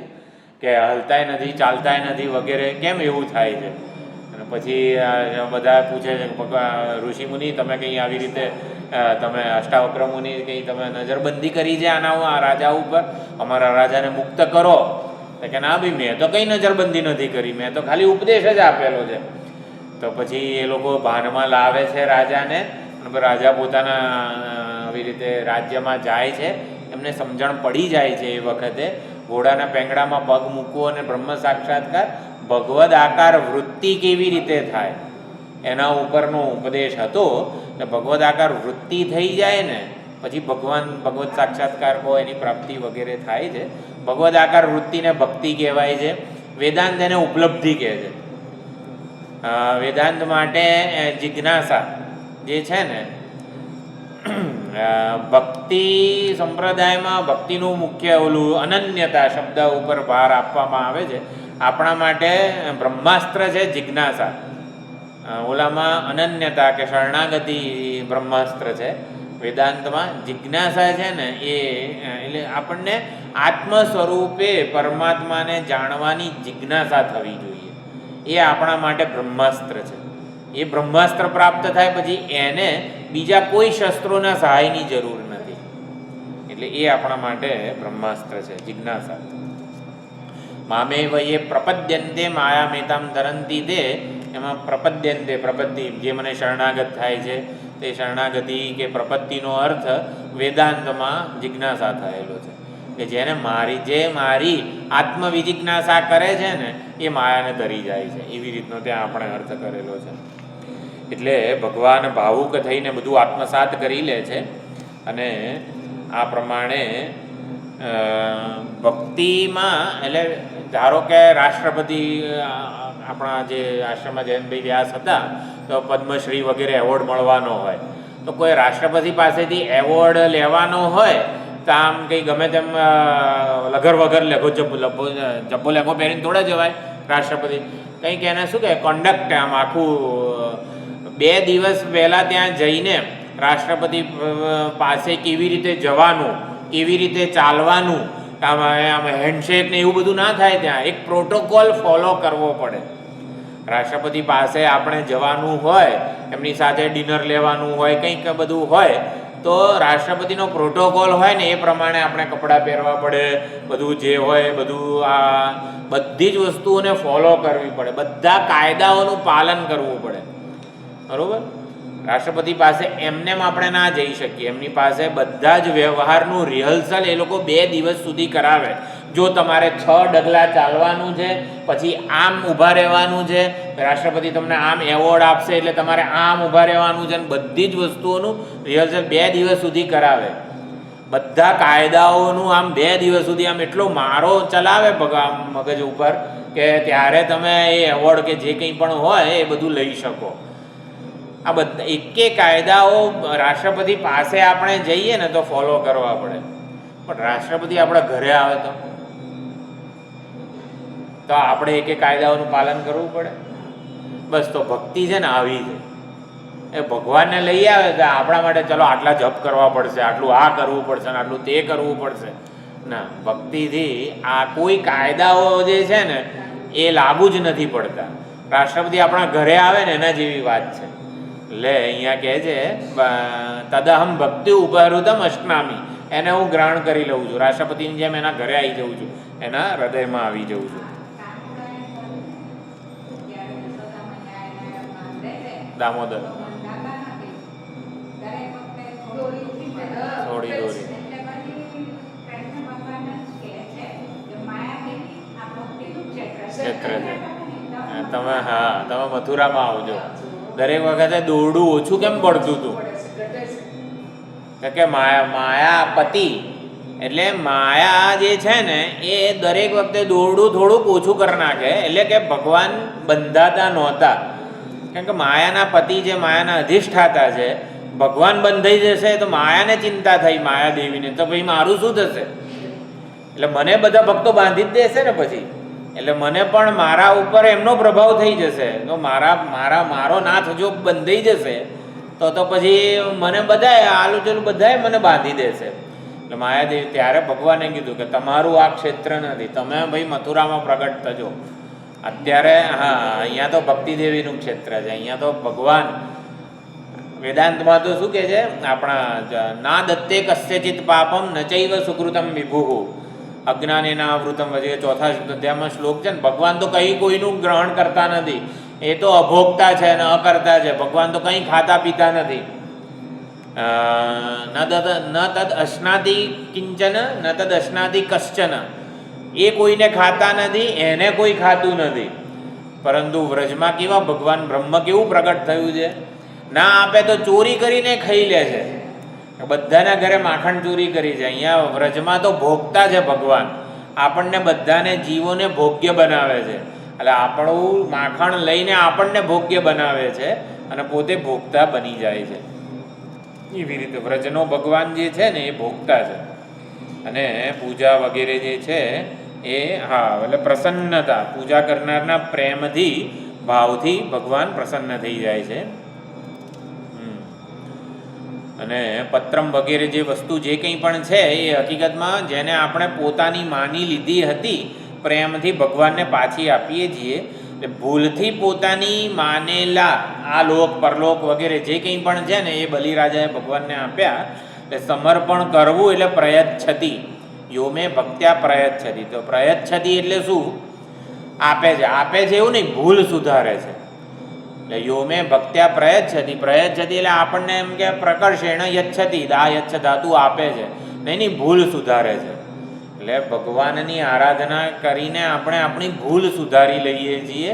કે હલતાય નથી, ચાલતાય નથી વગેરે, કેમ એવું થાય છે? અને પછી બધા પૂછે છે કે ઋષિમુનિ તમે કંઈ આવી રીતે તમે અષ્ટાવક્ર મુનિ કંઈ તમે નજરબંધી કરી છે આના રાજા ઉપર, અમારા રાજાને મુક્ત કરો? તો કે ના ભાઈ, મેં તો કંઈ નજરબંધી નથી કરી, મેં તો ખાલી ઉપદેશ જ આપેલો છે. તો પછી એ લોકો ભાનમાં લાવે છે રાજાને, અને રાજા પોતાના આવી રીતે રાજ્યમાં જાય છે. એમને સમજણ પડી જાય છે એ વખતે ઘોડાના પેંગડામાં પગ મૂકવો અને બ્રહ્મ સાક્ષાત્કાર, ભગવદ આકાર વૃત્તિ કેવી રીતે થાય એના ઉપરનો ઉપદેશ હતો. ને ભગવદ આકાર વૃત્તિ થઈ જાય ને પછી ભગવદ સાક્ષાત્કાર કહો એની પ્રાપ્તિ વગેરે થાય છે. ભગવદ આકાર વૃત્તિને ભક્તિ કહેવાય છે. વેદાંત એને ઉપલબ્ધિ કહે છે. વેદાંત માટે જિજ્ઞાસા જે છે ને, ભક્તિ સંપ્રદાયમાં ભક્તિનું મુખ્ય ઓલું અનન્યતા શબ્દ ઉપર ભાર આપવામાં આવે છે. આપણા માટે બ્રહ્માસ્ત્ર છે જિજ્ઞાસા, ઓલામાં અનન્યતા કે શરણાગતિ બ્રહ્માસ્ત્ર છે. વેદાંતમાં જિજ્ઞાસા છે ને એ એટલે આપણને આત્મ સ્વરૂપે પરમાત્માને જાણવાની જિજ્ઞાસા થવી જોઈએ. એ આપણા માટે બ્રહ્માસ્ત્ર છે. એ બ્રહ્માસ્ત્ર પ્રાપ્ત થાય પછી એને બીજા કોઈ શસ્ત્રોના સહાયની જરૂર નથી. એટલે એ આપણા માટે બ્રહ્માસ્ત્ર છે જિજ્ઞાસા. મામે વયે પ્રપદ્યંતે માયામેતામ તરંતી તે, એમાં પ્રપદ્યંતે પ્રપત્તિ જે મને શરણાગત થાય છે તે શરણાગતિ કે પ્રપત્તિનો અર્થ વેદાંતમાં જિજ્ઞાસા થયેલો છે. કે જેને મારી આત્મવિજિજ્ઞાસા કરે છે ને એ માયાને ધરી જાય છે, એવી રીતનો ત્યાં આપણે અર્થ કરેલો છે. એટલે ભગવાન ભાવુક થઈને બધું આત્મસાત કરી લે છે. અને આ પ્રમાણે ભક્તિમાં એટલે ધારો કે રાષ્ટ્રપતિ આપણા જે આશ્રમમાં જયંતભાઈ વ્યાસ હતા તો પદ્મશ્રી વગેરે એવોર્ડ મળવાનો હોય, તો કોઈ રાષ્ટ્રપતિ પાસેથી એવોર્ડ લેવાનો હોય તો આમ કંઈ ગમે તેમ લગર વગર જબ્બો લેગો પહેરીને થોડા જવાય રાષ્ટ્રપતિ. કંઈક એને શું કહે કોન્ડક્ટ, આમ આખું 2 દિવસ પહેલાં ત્યાં જઈને રાષ્ટ્રપતિ પાસે કેવી રીતે જવાનું, કેવી રીતે ચાલવાનું, આમ હેન્ડશેક ને એવું બધું ના થાય. ત્યાં એક પ્રોટોકોલ ફોલો કરવો પડે. રાષ્ટ્રપતિ પાસે આપણે જવાનું હોય, એમની સાથે ડિનર લેવાનું હોય, કંઈક બધું હોય, તો રાષ્ટ્રપતિનો પ્રોટોકોલ હોય ને એ પ્રમાણે આપણે કપડાં પહેરવા પડે. બધું જે હોય બધું આ બધી જ વસ્તુઓને ફોલો કરવી પડે, બધા કાયદાઓનું પાલન કરવું પડે. બરાબર? રાષ્ટ્રપતિ પાસે એમનેમ આપણે ના જઈ શકીએ. એમની પાસે બધા જ વ્યવહારનું રિહર્સલ એ લોકો 2 દિવસ સુધી કરાવે. જો તમારે 6 ડગલા ચાલવાનું છે, પછી આમ ઊભા રહેવાનું છે, રાષ્ટ્રપતિ તમને આમ એવોર્ડ આપશે એટલે તમારે આમ ઊભા રહેવાનું છે, અને બધી જ વસ્તુઓનું રિહર્સલ 2 દિવસ સુધી કરાવે. બધા કાયદાઓનું આમ 2 દિવસ સુધી આમ એટલો મારો ચલાવે મગજ ઉપર કે ત્યારે તમે એ એવોર્ડ કે જે કંઈ પણ હોય એ બધું લઈ શકો. આ બધા એકે કાયદાઓ રાષ્ટ્રપતિ પાસે આપણે જઈએ ને તો ફોલો કરવા પડે. પણ રાષ્ટ્રપતિ આપણા ઘરે આવે તો આપણે એકે કાયદાઓનું પાલન કરવું પડે. બસ તો ભક્તિ છે ને આવી છે. એ ભગવાનને લઈ આવે તો આપણા માટે ચલો આટલા જપ કરવા પડશે, આટલું આ કરવું પડશે ને આટલું તે કરવું પડશે. ના, ભક્તિથી આ કોઈ કાયદાઓ જે છે ને એ લાગુ જ નથી પડતા. રાષ્ટ્રપતિ આપણા ઘરે આવે ને એના જેવી વાત છે. એટલે અહીંયા કહે છે તદહમ ભક્તિ ઉપહૃતમ અષ્ટનામી, એને હું ગ્રહણ કરી લઉં છું. રાષ્ટ્રપતિની જેમ એના ઘરે આવી જઉં છું, એના હૃદયમાં આવી જઉં છું. દામોદર થોડી દોરી ક્ષેત્ર છે. તમે મથુરામાં આવજો. દરેક વખતે દોરડું ઓછું કેમ પડતું હતું? કે માયાપતિ એટલે માયા જે છે ને એ દરેક વખતે દોરડું થોડુંક ઓછું કરી નાખે. એટલે કે ભગવાન બંધાતા નહોતા, કારણ કે માયાના પતિ જે માયાના અધિષ્ઠાતા છે, ભગવાન બંધાઈ જશે તો માયાને ચિંતા થઈ, માયાદેવીને, તો ભાઈ મારું શું થશે? એટલે મને બધા ભક્તો બાંધી જ દેશે ને પછી. એટલે મને પણ મારા ઉપર એમનો પ્રભાવ થઈ જશે. તો મારો નાથ જો બંધાઈ જશે તો પછી મને બધાય આલુ ચલું બધાય મને બાંધી દેશે. એટલે માયાદેવી ત્યારે ભગવાને કીધું કે તમારું આ ક્ષેત્ર નથી, તમે ભાઈ મથુરામાં પ્રગટ થજો. અત્યારે અહીંયા તો ભક્તિદેવીનું ક્ષેત્ર છે. અહીંયા તો ભગવાન વેદાંતમાં તો શું કહે છે, આપણા ના દત્તે કસ્યચિત પાપમ ન ચૈવ સુકૃતમ વિભુઃ અજ્ઞાનેના આવૃતમ વજે ચોથા અધ્યાયમાં શ્લોક છે ને. ભગવાન તો કંઈ કોઈનું ગ્રહણ કરતા નથી, એ તો અભોગતા છે અને અકર્તા છે. ભગવાન તો કંઈ ખાતા પીતા નથી. ન તદ અશ્નાતિ કિંચન ન તદ અશ્નાતિ કશ્ચન, એ કોઈને ખાતા નથી, એને કોઈ ખાતું નથી. પરંતુ વ્રજમાં કેવા ભગવાન બ્રહ્મ કેવું પ્રગટ થયું છે, ના આપે તો ચોરી કરીને ખાઈ લે છે. બધાના ઘરે માખણ ચોરી કરી છે. અહીંયા વ્રજમાં તો ભોગતા છે ભગવાન, આપણને બધાને જીવોને ભોગ્ય બનાવે છે. એટલે આપણું માખણ લઈને આપણને ભોગ્ય બનાવે છે અને પોતે ભોગતા બની જાય છે. એવી રીતે વ્રજનો ભગવાન જે છે ને એ ભોગતા છે. અને પૂજા વગેરે જે છે એ એટલે પ્રસન્નતા, પૂજા કરનારના પ્રેમથી ભાવથી ભગવાન પ્રસન્ન થઈ જાય છે. અને પત્રમ વગેરે જે વસ્તુ જે કંઈ પણ છે એ હકીકતમાં જેને આપણે પોતાની માની લીધી હતી પ્રેમથી ભગવાનને પાછી આપીએ છીએ. એટલે ભૂલથી પોતાની માનેલા આ લોક પરલોક વગેરે જે કંઈ પણ છે ને એ બલિરાજાએ ભગવાનને આપ્યા. એટલે સમર્પણ કરવું એટલે પ્રયચ્છતિ, યોમે ભક્ત્યા પ્રયચ્છતિ. તો પ્રયચ્છતિ એટલે શું? આપે છે એવું નહીં, ભૂલ સુધારે છે. એટલે યોમે ભક્ત્યા પ્રયચ્છતિ, પ્રયચ્છતિ એટલે આપણને એમ કે પ્રકર્ષેણ યચ્છતિ, દા યચ્છ ધાતુ આપે છે, નહીં ભૂલ સુધારે છે. એટલે ભગવાનની આરાધના કરીને આપણે આપણી ભૂલ સુધારી લઈએ છીએ.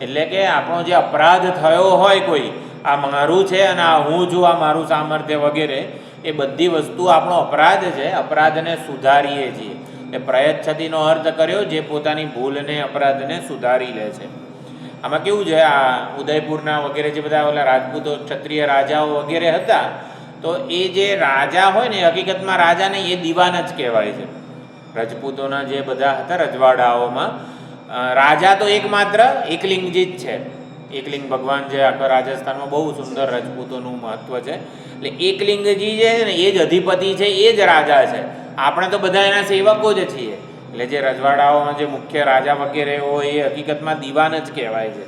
એટલે કે આપણો જે અપરાધ થયો હોય કોઈ, આ મારું છે અને આ હું છું, આ મારું સામર્થ્ય વગેરે, એ બધી વસ્તુ આપણો અપરાધ છે, અપરાધને સુધારીએ છીએ. એ પ્રયચ્છતિનો અર્થ કર્યો જે પોતાની ભૂલને અપરાધને સુધારી લે છે. આમાં કેવું છે, આ ઉદયપુરના વગેરે જે બધા ઓલા રાજપૂતો ક્ષત્રિય રાજાઓ વગેરે હતા, તો એ જે રાજા હોય ને હકીકતમાં રાજા નહીં, એ દિવાન જ કહેવાય છે. રજપૂતોના જે બધા હતા રજવાડાઓમાં, રાજા તો એકમાત્ર એકલિંગજી જ છે. એકલિંગ ભગવાન જે આખા રાજસ્થાનમાં બહુ સુંદર રજપૂતોનું મહત્વ છે. એટલે એકલિંગજી જે છે ને એ જ અધિપતિ છે, એ જ રાજા છે. આપણે તો બધા એના સેવકો જ છીએ. એટલે જે રજવાડાઓમાં જે મુખ્ય રાજા વગેરે હોય એ હકીકતમાં દિવાન જ કહેવાય છે.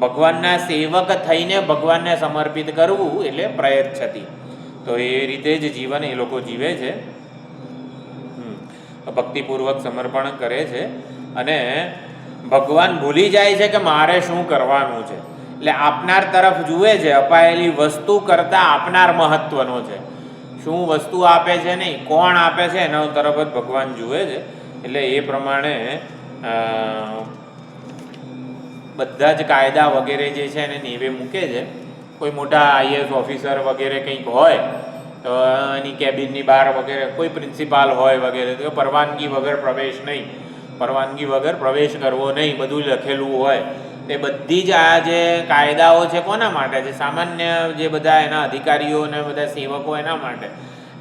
ભગવાનના સેવક થઈને ભગવાનને સમર્પિત કરવું એટલે પ્રયચ્છતિ. તો એ રીતે જ જીવન એ લોકો જીવે છે, ભક્તિપૂર્વક સમર્પણ કરે છે. અને ભગવાન ભૂલી જાય છે કે મારે શું કરવાનું છે. એટલે આપનાર તરફ જુએ છે, અપાયેલી વસ્તુ કરતાં આપનાર મહત્વનો છે. શું વસ્તુ આપે છે નહીં, કોણ આપે છે એના તરફ જ ભગવાન જુએ છે. એટલે એ પ્રમાણે બધા જ કાયદા વગેરે જે છે એને નેવે મૂકે છે. કોઈ મોટા આઈએએસ ઓફિસર વગેરે કંઈક હોય તો એની કેબિનની બહાર વગેરે કોઈ પ્રિન્સિપાલ હોય વગેરે, તો પરવાનગી વગર પ્રવેશ નહીં, પરવાનગી વગર પ્રવેશ કરવો નહીં, બધું લખેલું હોય. એ બધી જ આ જે કાયદાઓ છે કોના માટે છે? સામાન્ય જે બધા એના અધિકારીઓ અને બધા સેવકો એના માટે,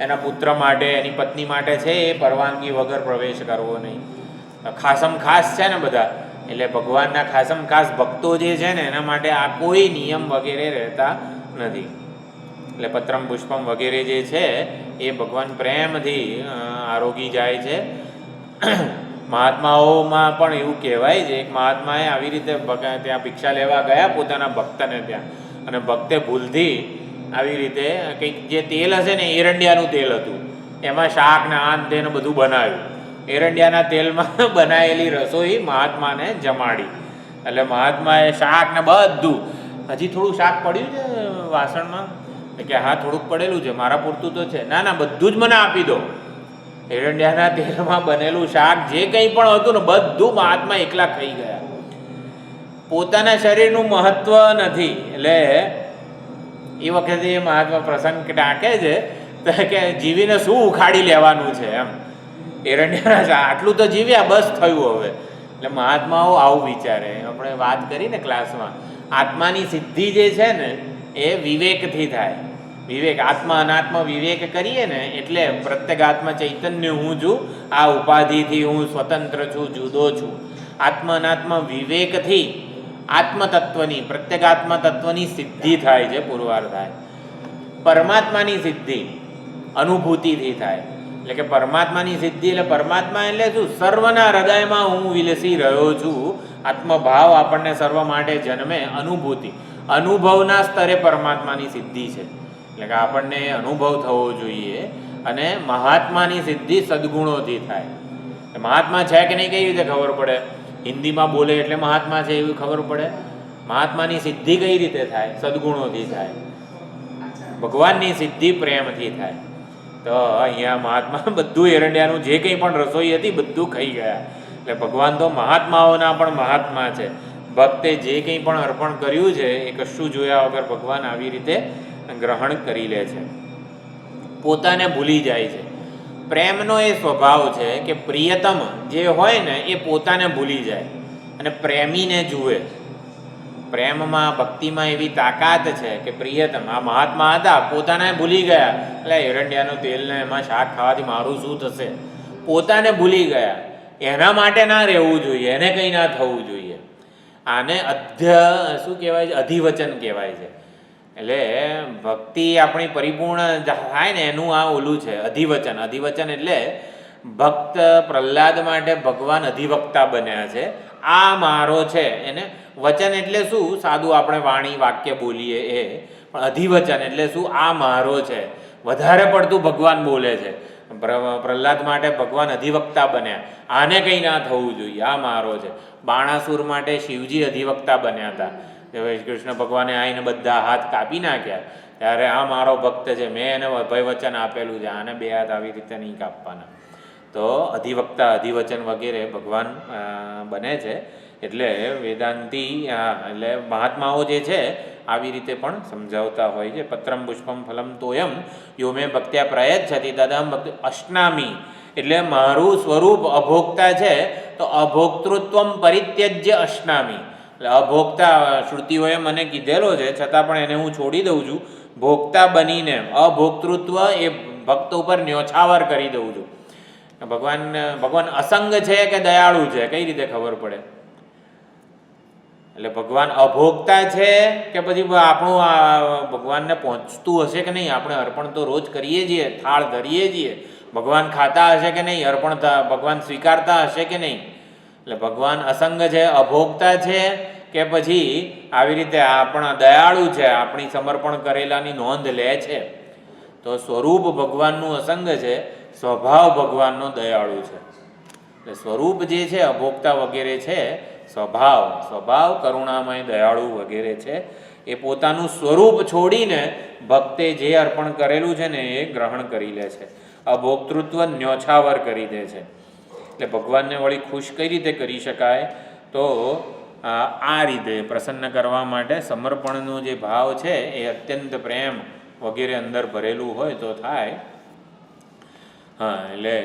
એના પુત્ર માટે, એની પત્ની માટે છે. એ પરવાનગી વગર પ્રવેશ કરવો નહીં. ખાસમ ખાસ છે ને બધા, એટલે ભગવાનના ખાસમ ખાસ ભક્તો જે છે ને એના માટે આ કોઈ નિયમ વગેરે રહેતા નથી. એટલે પત્રમ પુષ્પમ વગેરે જે છે એ ભગવાન પ્રેમથી આરોગી જાય છે. મહાત્માઓમાં પણ એવું કહેવાય છે, એક મહાત્માએ આવી રીતે ત્યાં ભિક્ષા લેવા ગયા પોતાના ભક્તને ત્યાં, અને ભક્તે ભૂલથી આવી રીતે કંઈક જે તેલ હશે ને એરંડિયાનું તેલ હતું, એમાં શાક ને આન તેને બધું બનાવ્યું. એરંડિયાના તેલમાં બનાવેલી રસોઈ મહાત્માને જમાડી. એટલે મહાત્માએ શાક ને બધું, હજી થોડું શાક પડ્યું છે વાસણમાં, કે હા થોડુંક પડેલું છે, મારા પૂરતું તો છે. ના બધું જ મને આપી દો. એરંડિયાના તેલમાં બનેલું શાક જે કંઈ પણ હતું ને બધું મહાત્મા એકલા ખાઈ ગયા. પોતાના શરીરનું મહત્વ નથી. એટલે એ વખતે એ મહાત્મા પ્રસંગ ટાંકે છે કે જીવીને શું ઉખાડી લેવાનું છે એમ. એરંડિયાના આટલું તો જીવ્યા, બસ થયું હવે. એટલે મહાત્માઓ આવું વિચારે. આપણે વાત કરી ને ક્લાસમાં, આત્માની સિદ્ધિ જે છે ને એ વિવેકથી થાય. વિવેક, આત્મા અનાત્મ વિવેક કરીએ ને એટલે પ્રત્યેક આત્મા ચૈતન્ય હું છું, આ ઉપાધિથી હું સ્વતંત્ર છું, જુદો છું. આત્મ અનાત્મ વિવેકથી આત્મતત્વની પ્રત્યેગાત્મ તત્વની સિદ્ધિ થાય છે, પુરવાર થાય. પરમાત્માની સિદ્ધિ અનુભૂતિથી થાય. એટલે કે પરમાત્માની સિદ્ધિ એટલે પરમાત્મા એટલે શું? સર્વના હૃદયમાં હું વિલસી રહ્યો છું. આત્મભાવ આપણને સર્વ માટે જન્મે. અનુભૂતિ અનુભવના સ્તરે પરમાત્માની સિદ્ધિ છે. એટલે કે આપણને અનુભવ થવો જોઈએ. અને મહાત્માની સિદ્ધિ સદગુણોથી થાય. મહાત્મા છે કે નહીં કઈ રીતે ખબર પડે? હિન્દીમાં બોલે એટલે મહાત્મા છે એવી ખબર પડે? મહાત્માની સિદ્ધિ કઈ રીતે થાય? સદગુણોથી થાય. ભગવાનની સિદ્ધિ પ્રેમથી થાય. તો અહીંયા મહાત્મા બધું એરંડિયાનું જે કંઈ પણ રસોઈ હતી બધું ખાઈ ગયા. એટલે ભગવાન તો મહાત્માઓના પણ મહાત્મા છે. ભક્તે જે કંઈ પણ અર્પણ કર્યું છે એ કશું જોયા વગર ભગવાન આવી રીતે ગ્રહણ કરી લે છે, પોતાને ભૂલી જાય છે. પ્રેમનો એ સ્વભાવ છે કે પ્રિયતમ જે હોય ને એ પોતાને ભૂલી જાય અને પ્રેમીને જુએ. પ્રેમમાં ભક્તિમાં એવી તાકાત છે કે પ્રિયતમ આ મહાત્મા હતા, પોતાને ભૂલી ગયા. એટલે એરંડિયાનું તેલને એમાં શાક ખાવાથી મારું શું થશે? પોતાને ભૂલી ગયા. એના માટે ના રહેવું જોઈએ, એને કંઈ ના થવું જોઈએ. આને શું કહેવાય છે? અધિવચન કહેવાય છે. એટલે ભક્તિ આપણી પરિપૂર્ણ થાય ને એનું આ ઓલું છે અધિવચન. અધિવચન એટલે ભક્ત પ્રહલાદ માટે ભગવાન અધિવક્તા બન્યા છે. આ મારો છે એને વચન એટલે શું? સાદું આપણે વાણી વાક્ય બોલીએ એ. પણ અધિવચન એટલે શું? આ મારો છે. વધારે પડતું ભગવાન બોલે છે. પ્રહલાદ માટે ભગવાન અધિવક્તા બન્યા. આને કંઈ ના થવું જોઈએ, આ મારો છે. બાણાસુર માટે શિવજી અધિવક્તા બન્યા હતા. કૃષ્ણ ભગવાને આવીને બધા હાથ કાપી નાખ્યા ત્યારે આ મારો ભક્ત છે, મેં એને અભયવચન આપેલું છે, આને બે હાથ આવી રીતે નહીં કાપવાના. તો અધિવક્તા અધિવચન વગેરે ભગવાન બને છે. એટલે વેદાંતિ એટલે મહાત્માઓ જે છે આવી રીતે પણ સમજાવતા હોય છે. પત્રમ પુષ્પમ ફલમ તોયમ યો મેં ભક્ત્યા પ્રયચ્છતિ તદહં ભક્તિ અશ્નામી. એટલે મારું સ્વરૂપ અભોક્તા છે તો અભોક્તૃત્વમ પરિત્યજ્ય અશ્નામી. એટલે અભોક્તા શ્રુતિઓએ મને કીધેલો છે છતાં પણ એને હું છોડી દઉં છું. ભોક્તા બનીને અભોક્તૃત્વ એ ભક્ત ઉપર ન્યોછાવર કરી દઉં છું. ભગવાન અસંગ છે કે દયાળુ છે કઈ રીતે ખબર પડે? એટલે ભગવાન અભોક્તા છે કે પછી આપણું ભગવાનને પહોંચતું હશે કે નહીં? આપણે અર્પણ તો રોજ કરીએ છીએ, થાળ ધરીએ છીએ. ભગવાન ખાતા હશે કે નહીં? અર્પણ ભગવાન સ્વીકારતા હશે કે નહીં? એટલે ભગવાન અસંગ છે, અભોક્તા છે કે પછી આવી રીતે આપણા દયાળુ છે, આપણી સમર્પણ કરેલાની નોંધ લે છે? તો સ્વરૂપ ભગવાનનું અસંગ છે, સ્વભાવ ભગવાનનો દયાળુ છે. એટલે સ્વરૂપ જે છે અભોક્તા વગેરે છે, સ્વભાવ કરુણામય દયાળુ વગેરે છે. એ પોતાનું સ્વરૂપ છોડીને ભક્તે જે અર્પણ કરેલું છે ને એ ગ્રહણ કરી લે છે. અભોક્તૃત્વ ન્યોછાવર કરી દે છે. એટલે ભગવાનને વળી ખુશ કઈ રીતે કરી શકાય? તો આ રીતે પ્રસન્ન કરવા માટે સમર્પણનો જે ભાવ છે એ અત્યંત પ્રેમ વગેરે અંદર ભરેલું હોય તો થાય. એટલે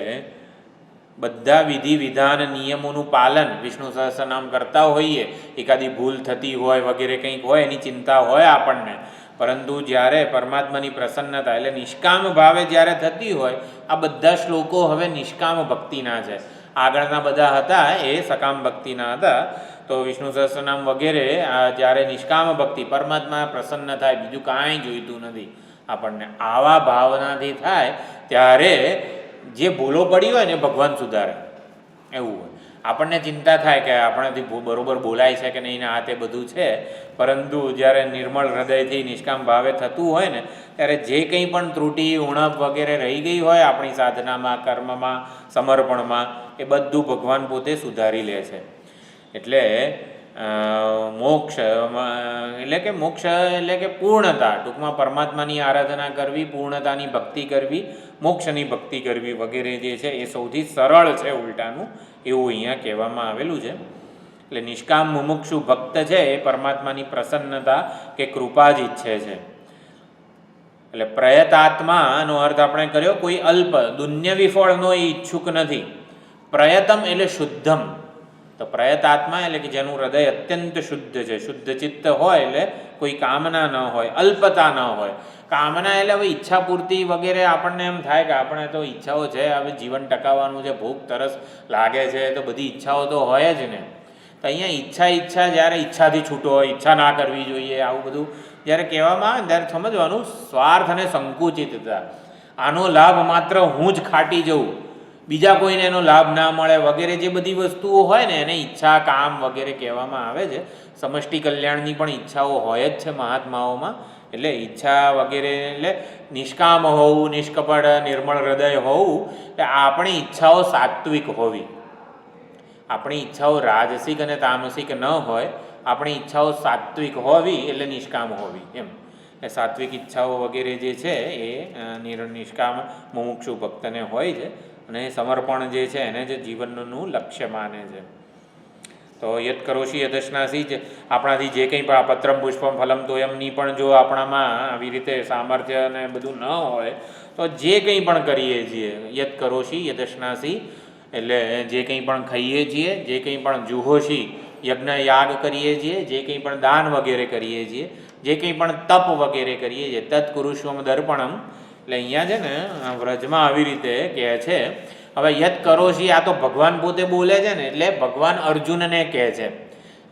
બધા વિધિ વિધાન નિયમોનું પાલન વિષ્ણુ સહસ્રનામ કરતા હોઈએ, એકાદી ભૂલ થતી હોય વગેરે કંઈક હોય એની ચિંતા હોય આપણને, પરંતુ જ્યારે પરમાત્માની પ્રસન્નતા એટલે નિષ્કામ ભાવે જ્યારે થતી હોય, આ બધા શ્લોકો હવે નિષ્કામ ભક્તિના છે. આગળના બધા હતા એ સકામ ભક્તિના હતા. તો વિષ્ણુ સહસ્રનામ વગેરે જ્યારે નિષ્કામ ભક્તિ, પરમાત્મા પ્રસન્ન થાય, બીજું કાંઈ જોઈતું નથી આપણને, આવા ભાવનાથી થાય ત્યારે જે ભૂલો પડી હોય ને ભગવાન સુધારે એવું હોય. આપણને ચિંતા થાય કે આપણાથી બરોબર બોલાય છે કે નહીં ને આ તે બધું છે, પરંતુ જ્યારે નિર્મળ હૃદયથી નિષ્કામ ભાવે થતું હોય ને ત્યારે જે કંઈ પણ ત્રુટિ ઉણપ વગેરે રહી ગઈ હોય આપણી સાધનામાં, કર્મમાં, સમર્પણમાં, એ બધું ભગવાન પોતે સુધારી લે છે. એટલે મોક્ષ એટલે કે પૂર્ણતા, ટૂંકમાં પરમાત્માની આરાધના કરવી, પૂર્ણતાની ભક્તિ કરવી, મોક્ષની ભક્તિ કરવી વગેરે જે છે એ સૌથી સરળ છે ઉલટાનું, એવું અહીંયા કહેવામાં આવેલું છે. એટલે નિષ્કામ મુમુક્ષુ ભક્ત છે એ પરમાત્માની પ્રસન્નતા કે કૃપા જ ઈચ્છે છે. એટલે પ્રયતાત્માનો અર્થ આપણે કર્યો કોઈ અલ્પ દુન્યવી ફળનો એ ઈચ્છુક નથી. પ્રયતમ એટલે શુદ્ધમ. તો પ્રયતાત્મા એટલે કે જેનું હૃદય અત્યંત શુદ્ધ છે, શુદ્ધ ચિત્ત હોય એટલે કોઈ કામના ન હોય, અલ્પતા ન હોય. કામના એટલે હવે ઈચ્છા પૂર્તિ વગેરે આપણને એમ થાય કે આપણે તો ઈચ્છાઓ છે, હવે જીવન ટકાવવાનું છે, ભૂખ તરસ લાગે છે, તો બધી ઈચ્છાઓ તો હોય જ ને. તો અહીંયા ઈચ્છા જ્યારે ઈચ્છાથી છૂટો હોય, ઈચ્છા ના કરવી જોઈએ, આવું બધું જ્યારે કહેવામાં આવે ત્યારે સમજવાનું સ્વાર્થ અને સંકુચિતતા, આનો લાભ માત્ર હું જ ખાટી જઉં, બીજા કોઈને એનો લાભ ના મળે વગેરે જે બધી વસ્તુઓ હોય ને એને ઈચ્છા, કામ વગેરે કહેવામાં આવે છે. સમષ્ટિ કલ્યાણની પણ ઈચ્છાઓ હોય જ છે મહાત્માઓમાં. એટલે ઈચ્છા વગેરે એટલે નિષ્કામ હોવું, નિષ્કપટ નિર્મળ હૃદય હોવું, એટલે આપણી ઈચ્છાઓ સાત્વિક હોવી. આપણી ઈચ્છાઓ રાજસિક અને તામસિક ન હોય, આપણી ઈચ્છાઓ સાત્વિક હોવી એટલે નિષ્કામ હોવી. એમ એ સાત્વિક ઈચ્છાઓ વગેરે જે છે એ નિષ્કામ મુમુક્ષુ ભક્તને હોય છે અને સમર્પણ જે છે એને જ જીવનનું લક્ષ્ય માને છે. તો યત કરોશી યદશ્નાસી, જ આપણાથી જે કંઈ પણ આ પત્રમ પુષ્પમ ફલમ તોયમની પણ જો આપણામાં આવી રીતે સામર્થ્ય અને બધું ન હોય તો જે કંઈ પણ કરીએ છીએ, યત કરોશી યદશ્નાસી એટલે જે કંઈ પણ ખાઈએ છીએ, જે કંઈ પણ જુહોશી યજ્ઞ યાગ કરીએ છીએ, જે કંઈ પણ દાન વગેરે કરીએ છીએ, જે કંઈ પણ તપ વગેરે કરીએ છીએ, તત્ કુરુષ્વમ દર્પણમ. એટલે અહીંયા છે ને વ્રજમાં આવી રીતે કહે છે. હવે યત કરોશી આ તો ભગવાન પોતે બોલે છે ને, એટલે ભગવાન અર્જુનને કહે છે.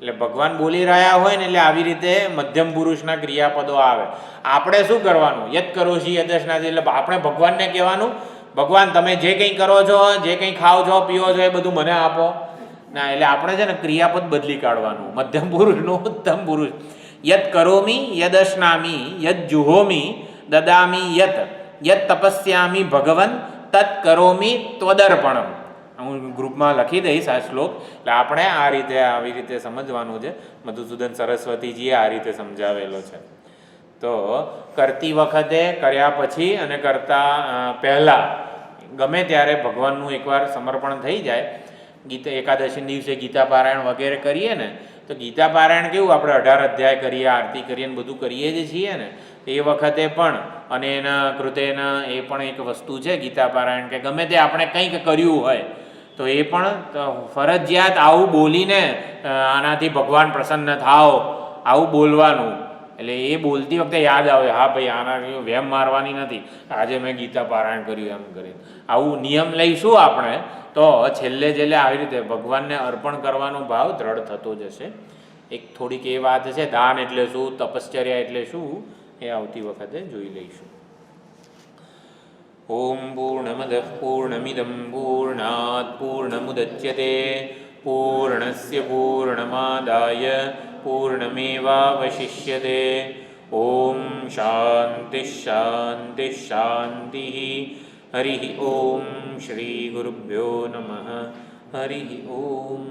એટલે ભગવાન બોલી રહ્યા હોય ને એટલે આવી રીતે મધ્યમ પુરુષના ક્રિયાપદો આવે. આપણે શું કરવાનું? યત કરોશી યદશ્નાસી, એટલે આપણે ભગવાનને કહેવાનું, ભગવાન તમે જે કંઈ કરો છો, જે કંઈ ખાઓ છો, પીઓ છો, એ બધું મને આપો ના. એટલે આપણે છે ને ક્રિયાપદ બદલી કાઢવાનું, મધ્યમ પુરુષનું ઉત્તમ પુરુષ. યત કરોમી યદશ્નામી યદ જુહોમી દદામી યત યત તપસ્યામી ભગવન તત્ કરોમી ત્વદર્પણમ. હું ગ્રુપમાં લખી દઈશ આ શ્લોક. એટલે આપણે આ રીતે આવી રીતે સમજવાનું છે. મધુસૂદન સરસ્વતીજીએ આ રીતે સમજાવેલો છે. તો કરતી વખતે, કર્યા પછી અને કરતાં પહેલાં ગમે ત્યારે ભગવાનનું એકવાર સમર્પણ થઈ જાય. ગીતા એકાદશી દિવસે ગીતા પારાયણ વગેરે કરીએ ને, તો ગીતા પારાયણ કેવું આપણે 18 અધ્યાય કરીએ, આરતી કરીએ ને બધું કરીએ જ છીએ ને, એ વખતે પણ અને એના કૃતેના એ પણ એક વસ્તુ છે ગીતા પારાયણ, કે ગમે તે આપણે કંઈક કર્યું હોય તો એ પણ ફરજિયાત આવું બોલીને આનાથી ભગવાન પ્રસન્ન થાઓ, આવું બોલવાનું. એટલે એ બોલતી વખતે યાદ આવે, હા ભાઈ આના વહેમ મારવાની નથી, આજે મેં ગીતા પારાયણ કર્યું એમ કરી. આવું નિયમ લઈશું આપણે તો છેલ્લે આવી રીતે ભગવાનને અર્પણ કરવાનો ભાવ દ્રઢ થતો જશે. એક થોડીક એ વાત છે, દાન એટલે શું, તપશ્ચર્યા એટલે શું, એ આવતી વખતે જોઈ લઈશું. ઓમ પૂર્ણમદ પૂર્ણમિદમ પૂર્ણાત પૂર્ણમુદચ્યતે પૂર્ણસ્ય પૂર્ણમાદાય પૂર્ણમેવાવશિષ્યતે. ઓમ શાંતિ શાંતિ શાંતિ. હરિ ઓમ. શ્રી ગુરુભ્યો નમઃ. હરિ ઓમ.